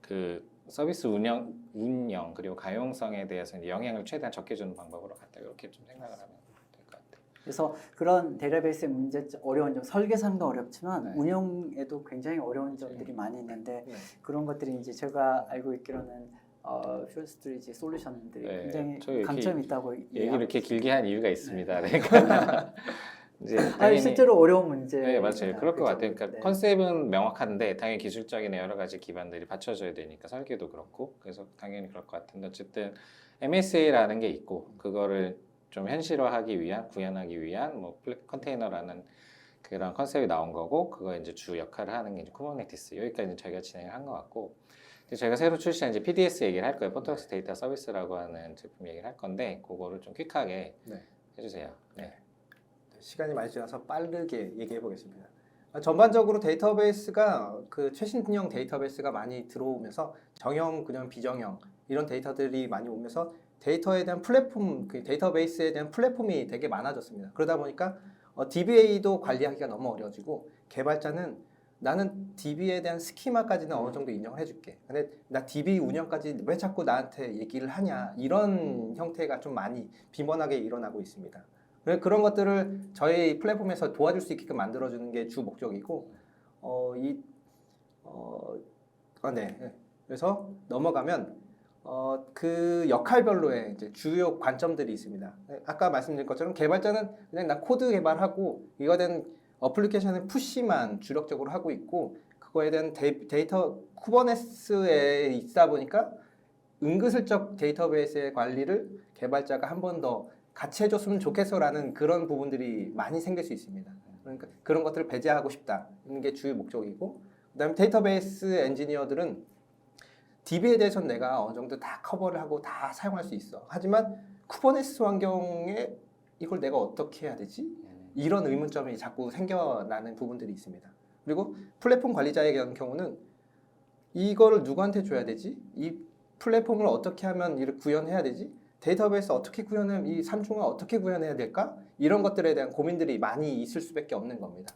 그 서비스 운영 그리고 가용성에 대해서 영향을 최대한 적게 주는 방법으로 갔다. 이렇게 좀 생각을 하면 될 것 같아요. 그래서 그런 데이터베이스의 문제점, 어려운 점, 설계상도 어렵지만 네. 운영에도 굉장히 어려운 점들이 많이 있는데 네. 그런 것들이 이제 제가 알고 있기로는 퓨어스트리지 솔루션들이 네, 굉장히 저희 이렇게 강점이 있다고 얘기를 이렇게 길게 한 이유가 있습니다. 그러니까 이제 아니 실제로 어려운 문제. 네, 맞아요. 그럴 것 같아요. 그러니까 네. 컨셉은 명확한데 당연히 기술적인 여러 가지 기반들이 받쳐져야 되니까 설계도 그렇고 그래서 당연히 그럴 것 같은데 어쨌든 MSA라는 게 있고 그거를 좀 현실화하기 위한 구현하기 위한 뭐 컨테이너라는 그런 컨셉이 나온 거고 그거 이제 주 역할을 하는 게 이제 쿠버네티스 여기까지 저희가 진행을 한 것 같고 이제 저희가 새로 출시한 이제 PDS 얘기를 할 거예요. 포토스 데이터 서비스라고 하는 제품 얘기를 할 건데 그거를 좀 퀵하게 네. 해주세요. 네. 시간이 많이 지나서 빠르게 얘기해 보겠습니다. 전반적으로 데이터베이스가 그 최신형 데이터베이스가 많이 들어오면서 정형, 그냥 비정형 이런 데이터들이 많이 오면서 데이터에 대한 플랫폼, 그 데이터베이스에 대한 플랫폼이 되게 많아졌습니다. 그러다 보니까 DBA도 관리하기가 너무 어려워지고 개발자는 나는 DB에 대한 스키마까지는 어느 정도 인정을 해줄게. 근데 나 DB 운영까지 왜 자꾸 나한테 얘기를 하냐 이런 형태가 좀 많이 빈번하게 일어나고 있습니다. 그런 것들을 저희 플랫폼에서 도와줄 수 있게끔 만들어주는 게 주 목적이고, 네. 그래서 넘어가면 그 역할별로의 이제 주요 관점들이 있습니다. 아까 말씀드린 것처럼 개발자는 그냥 나 코드 개발하고 이거에 대한 어플리케이션의 푸시만 주력적으로 하고 있고 그거에 대한 데이터 쿠버네티스에 있다 보니까 은근슬쩍 데이터베이스의 관리를 개발자가 한 번 더 같이 해줬으면 좋겠어라는 그런 부분들이 많이 생길 수 있습니다. 그러니까 그런 것들을 배제하고 싶다는 게 주요 목적이고 그다음에 데이터베이스 엔지니어들은 DB에 대해서는 내가 어느 정도 다 커버를 하고 다 사용할 수 있어. 하지만 쿠버네티스 환경에 이걸 내가 어떻게 해야 되지? 이런 의문점이 자꾸 생겨나는 부분들이 있습니다. 그리고 플랫폼 관리자의 경우는 이거를 누구한테 줘야 되지? 이 플랫폼을 어떻게 하면 이를 구현해야 되지? 데이터베이스 어떻게 구현하면 이 산중을 어떻게 구현해야 될까? 이런 것들에 대한 고민들이 많이 있을 수밖에 없는 겁니다.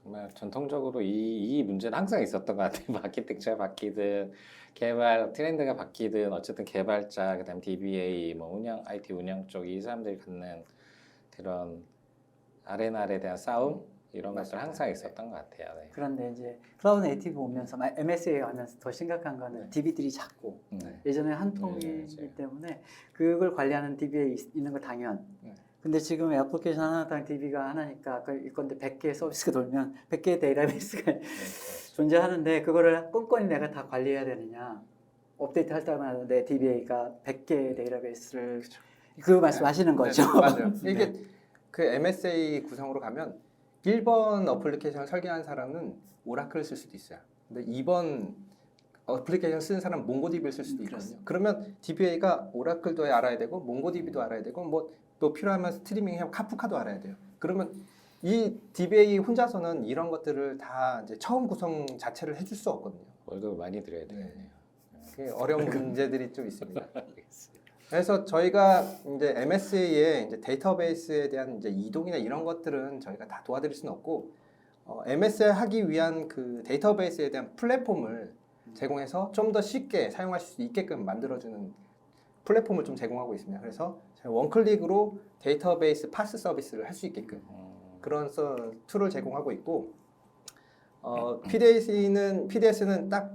정말 전통적으로 이 문제는 항상 있었던 것 같아요. 뭐 아키텍처가 바뀌든 개발 트렌드가 바뀌든 어쨌든 개발자 그다음 DBA 뭐 운영 IT 운영 쪽 이 사람들이 갖는 그런 R&R에 대한 싸움 이런 것들 맞습니다. 항상 있었던 것 같아요. 네. 그런데 이제 클라우드 네이티브 오면서 MSA 하면서 더 심각한 거는 DB들이 작고 예전에 한 통이기 맞아요. 때문에 그걸 관리하는 DB에 있는 거 당연. 네. 근데 지금 애플리케이션 하나당 DB가 하나니까 이건데 100개의 서비스가 돌면 100개의 데이터베이스가 존재하는데 그거를 꼼꼼히 내가 다 관리해야 되느냐. 업데이트 할 때마다 내 DBA가 100개의 데이터베이스를 그 말씀하시는 거죠. 네, 맞아요. 네. 이게 그 MSA 구성으로 가면 1번 어플리케이션을 설계한 사람은 오라클을 쓸 수도 있어요. 근데 2번 어플리케이션 쓰는 사람은 몽고DB를 쓸 수도 있거든요. 그러면 DBA가 오라클도 알아야 되고 몽고DB도 알아야 되고 뭐 또 필요하면 스트리밍하면 카프카도 알아야 돼요. 그러면 이 DBA 혼자서는 이런 것들을 다 이제 처음 구성 자체를 해줄 수 없거든요. 월급을 많이 드려야 되겠네요. 그게 어려운 문제들이 좀 있습니다. 그래서 저희가 이제 MSA의 이제 데이터베이스에 대한 이제 이동이나 이런 것들은 저희가 다 도와드릴 수는 없고 MSA 하기 위한 그 데이터베이스에 대한 플랫폼을 제공해서 좀 더 쉽게 사용할 수 있게끔 만들어주는 플랫폼을 좀 제공하고 있습니다. 그래서 저희 원클릭으로 데이터베이스 파스 서비스를 할 수 있게끔 그런 툴을 제공하고 있고 PDS는 딱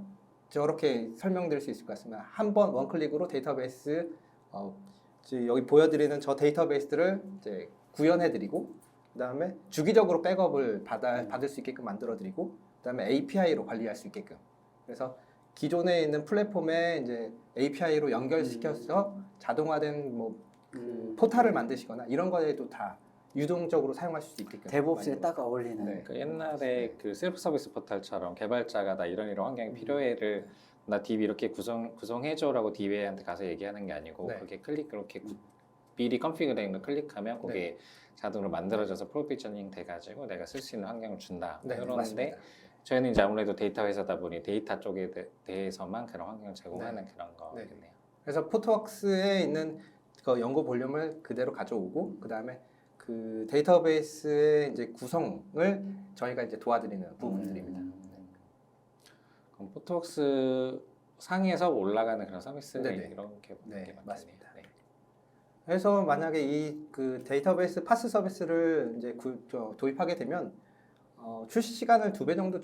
저렇게 설명드릴 수 있을 것 같습니다. 한 번 원클릭으로 데이터베이스 지금 여기 보여드리는 저 데이터베이스들을 이제 구현해드리고 그다음에 주기적으로 백업을 받을 수 있게끔 만들어드리고 그다음에 API로 관리할 수 있게끔 그래서 기존에 있는 플랫폼에 이제 API로 연결시켜서 자동화된 그 포탈을 만드시거나 이런 거에도 다 유동적으로 사용할 수 있게끔 데브옵스에 딱 어울리는. 네. 그 옛날에 그 셀프 서비스 포털처럼 개발자가 나 이런 환경이 필요해를 나 DB 이렇게 구성해줘라고 DBA한테 가서 얘기하는 게 아니고 네. 그게 이렇게 미리 컨피그된 걸 클릭하면 그게 자동으로 만들어져서 프로비저닝 돼가지고 내가 쓸 수 있는 환경을 준다. 네, 그런데 맞습니다. 저희는 이제 아무래도 데이터 회사다 보니 데이터 쪽에 대해서만 그런 환경을 제공하는 그런 거겠네요. 그래서 포트웍스에 있는 그 연구 볼륨을 그대로 가져오고 그 다음에 그 데이터베이스의 이제 구성을 저희가 이제 도와드리는 부분들입니다. 그럼 포트웍스 상에서 올라가는 그런 서비스 네네. 이런 게 네, 맞겠네요. 맞습니다. 네. 그래서 만약에 이 그 데이터베이스 파스 서비스를 이제 도입하게 되면 출시 시간을 2배 정도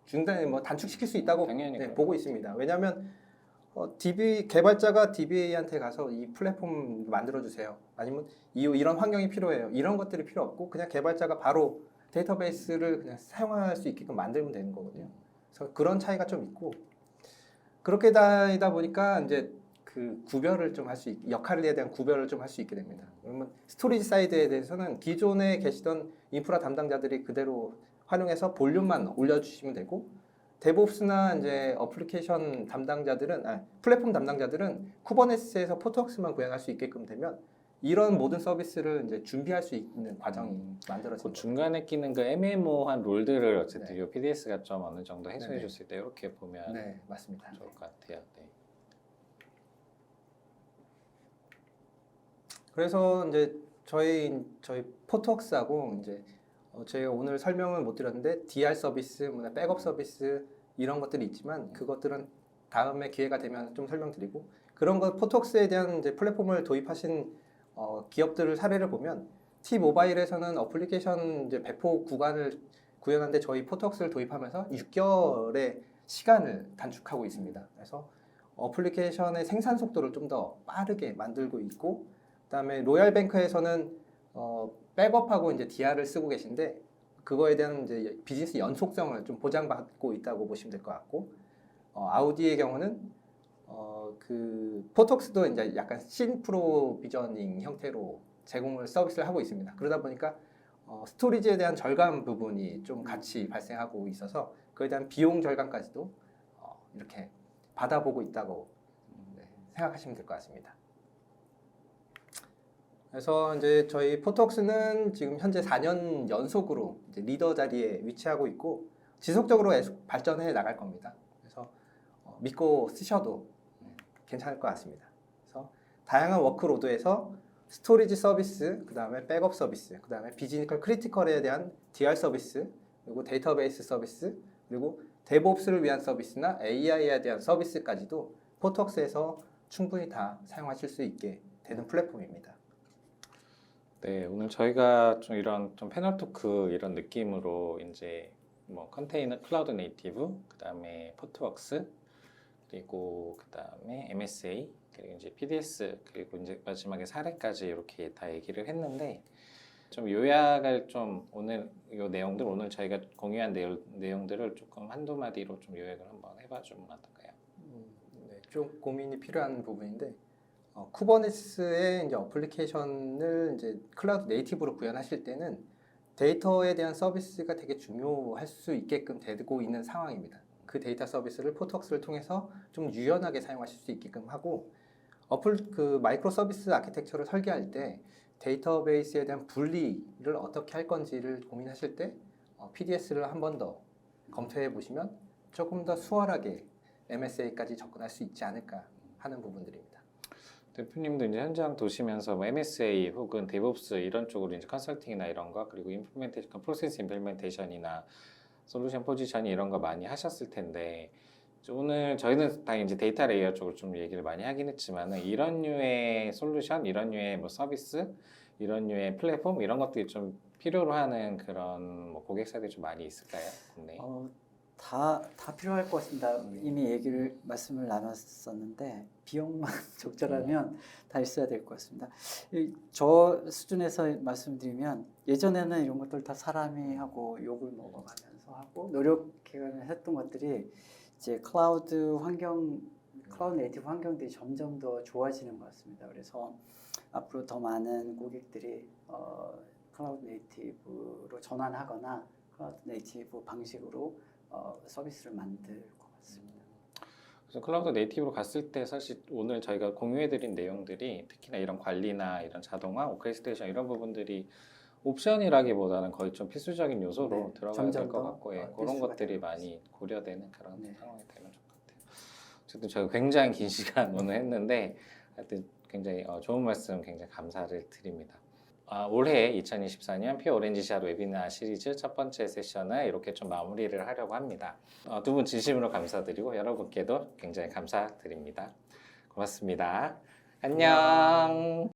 중단 뭐 단축시킬 수 있다고 당연히 네, 그렇죠. 보고 있습니다. 왜냐하면 개발자가 DBA한테 가서 이 플랫폼 만들어 주세요. 아니면 이런 환경이 필요해요. 이런 것들이 필요 없고 그냥 개발자가 바로 데이터베이스를 그냥 사용할 수 있게끔 만들면 되는 거거든요. 그래서 그런 차이가 좀 있고 그렇게 다니다 보니까 이제 그 구별을 좀 할 수 역할에 대한 구별을 좀 할 수 있게 됩니다. 그러면 스토리지 사이드에 대해서는 기존에 계시던 인프라 담당자들이 그대로 활용해서 볼륨만 올려주시면 되고 데브옵스나 이제 어플리케이션 담당자들은 플랫폼 담당자들은 쿠버네티스에서 포트웍스만 구현할 수 있게끔 되면 이런 모든 서비스를 이제 준비할 수 있는 과정이 그 만들어집니다. 중간에 끼는 그 애매모호한 롤들을 어쨌든 네. 이 PDS가 좀 어느 정도 해소해 네네. 줬을 때 이렇게 보면 네, 맞습니다. 좋을 것 같아요. 네. 그래서 이제 저희 포트웍스하고 이제 저희가 오늘 설명을 못 드렸는데 DR 서비스, 백업 서비스 이런 것들이 있지만 그것들은 다음에 기회가 되면 좀 설명드리고 그런 것 포트웍스에 대한 이제 플랫폼을 도입하신 기업들을 사례를 보면 T-모바일에서는 어플리케이션 이제 배포 구간을 구현하는데 저희 포트웍스를 도입하면서 6개월의 시간을 단축하고 있습니다. 그래서 어플리케이션의 생산 속도를 좀 더 빠르게 만들고 있고 그다음에 로얄뱅크에서는 백업하고 이제 DR을 쓰고 계신데 그거에 대한 이제 비즈니스 연속성을 좀 보장받고 있다고 보시면 될 것 같고 아우디의 경우는 그 포톡스도 이제 약간 신프로비저닝 형태로 제공을 서비스를 하고 있습니다. 그러다 보니까 스토리지에 대한 절감 부분이 좀 같이 발생하고 있어서 그에 대한 비용 절감까지도 이렇게 받아보고 있다고 생각하시면 될 것 같습니다. 그래서 이제 저희 포톡스는 지금 현재 4년 연속으로 이제 리더 자리에 위치하고 있고 지속적으로 계속 발전해 나갈 겁니다. 그래서 믿고 쓰셔도 괜찮을 것 같습니다. 그래서 다양한 워크로드에서 스토리지 서비스, 그 다음에 백업 서비스, 그 다음에 비즈니컬 크리티컬에 대한 DR 서비스, 그리고 데이터베이스 서비스, 그리고 데브옵스를 위한 서비스나 AI에 대한 서비스까지도 포톡스에서 충분히 다 사용하실 수 있게 되는 플랫폼입니다. 네, 오늘 저희가 좀 이런 좀 패널 토크 이런 느낌으로 이제 뭐 컨테이너 클라우드 네이티브, 그다음에 포트웍스, 그리고 그다음에 MSA, 그리고 이제 PDS, 그리고 이제 마지막에 사례까지 이렇게 다 얘기를 했는데 좀 요약을 좀 오늘 이 내용들 오늘 저희가 공유한 내용들을 조금 한두 마디로 좀 요약을 한번 해봐주면 어떨까요? 네, 좀 고민이 필요한 부분인데 쿠버네티스의 이제 어플리케이션을 이제 클라우드 네이티브로 구현하실 때는 데이터에 대한 서비스가 되게 중요할 수 있게끔 되고 있는 상황입니다. 그 데이터 서비스를 포톡스를 통해서 좀 유연하게 사용하실 수 있게끔 하고 그 마이크로 서비스 아키텍처를 설계할 때 데이터베이스에 대한 분리를 어떻게 할 건지를 고민하실 때 PDS를 한 번 더 검토해 보시면 조금 더 수월하게 MSA까지 접근할 수 있지 않을까 하는 부분들입니다. 대표님도 이제 현장 도시면서 뭐 MSA 혹은 데브옵스 이런 쪽으로 이제 컨설팅이나 이런 거 그리고 임플멘테이션, 프로세스 임플멘테이션이나 솔루션 포지션이 이런 거 많이 하셨을 텐데 오늘 저희는 다 이제 데이터 레이어 쪽으로 좀 얘기를 많이 하긴 했지만은 이런 류의 솔루션, 이런 류의 뭐 서비스, 이런 류의 플랫폼 이런 것들이 좀 필요로 하는 그런 뭐 고객사들이 좀 많이 있을까요? 네. 다 필요할 것 같습니다. 이미 말씀을 나눴었는데 비용만 적절하면 다 있어야 될 것 같습니다. 저 수준에서 말씀드리면 예전에는 이런 것들 다 사람이 하고 욕을 먹어가면서 하고 노력했던 것들이 이제 클라우드 네이티브 환경들이 점점 더 좋아지는 것 같습니다. 그래서 앞으로 더 많은 고객들이 클라우드 네이티브로 전환하거나 클라우드 네이티브 방식으로 서비스를 만들 것 같습니다. 그래서 클라우드 네이티브로 갔을 때 사실 오늘 저희가 공유해드린 내용들이 특히나 이런 관리나 이런 자동화, 오케스트레이션 이런 부분들이 옵션이라기보다는 거의 좀 필수적인 요소로 네, 들어가야 될 점점 것 더, 같고 그런 필수가 것들이 되는 많이 고려되는 그런 네. 상황이 되면 좋을 것 같아요. 어쨌든 저희가 굉장히 긴 시간 오늘 했는데 하여튼 굉장히 좋은 말씀 굉장히 감사를 드립니다. 올해 2024년 피어 오렌지 샷 웨비나 시리즈 첫 번째 세션을 이렇게 좀 마무리를 하려고 합니다. 두 분 진심으로 감사드리고 여러분께도 굉장히 감사드립니다. 고맙습니다. 안녕.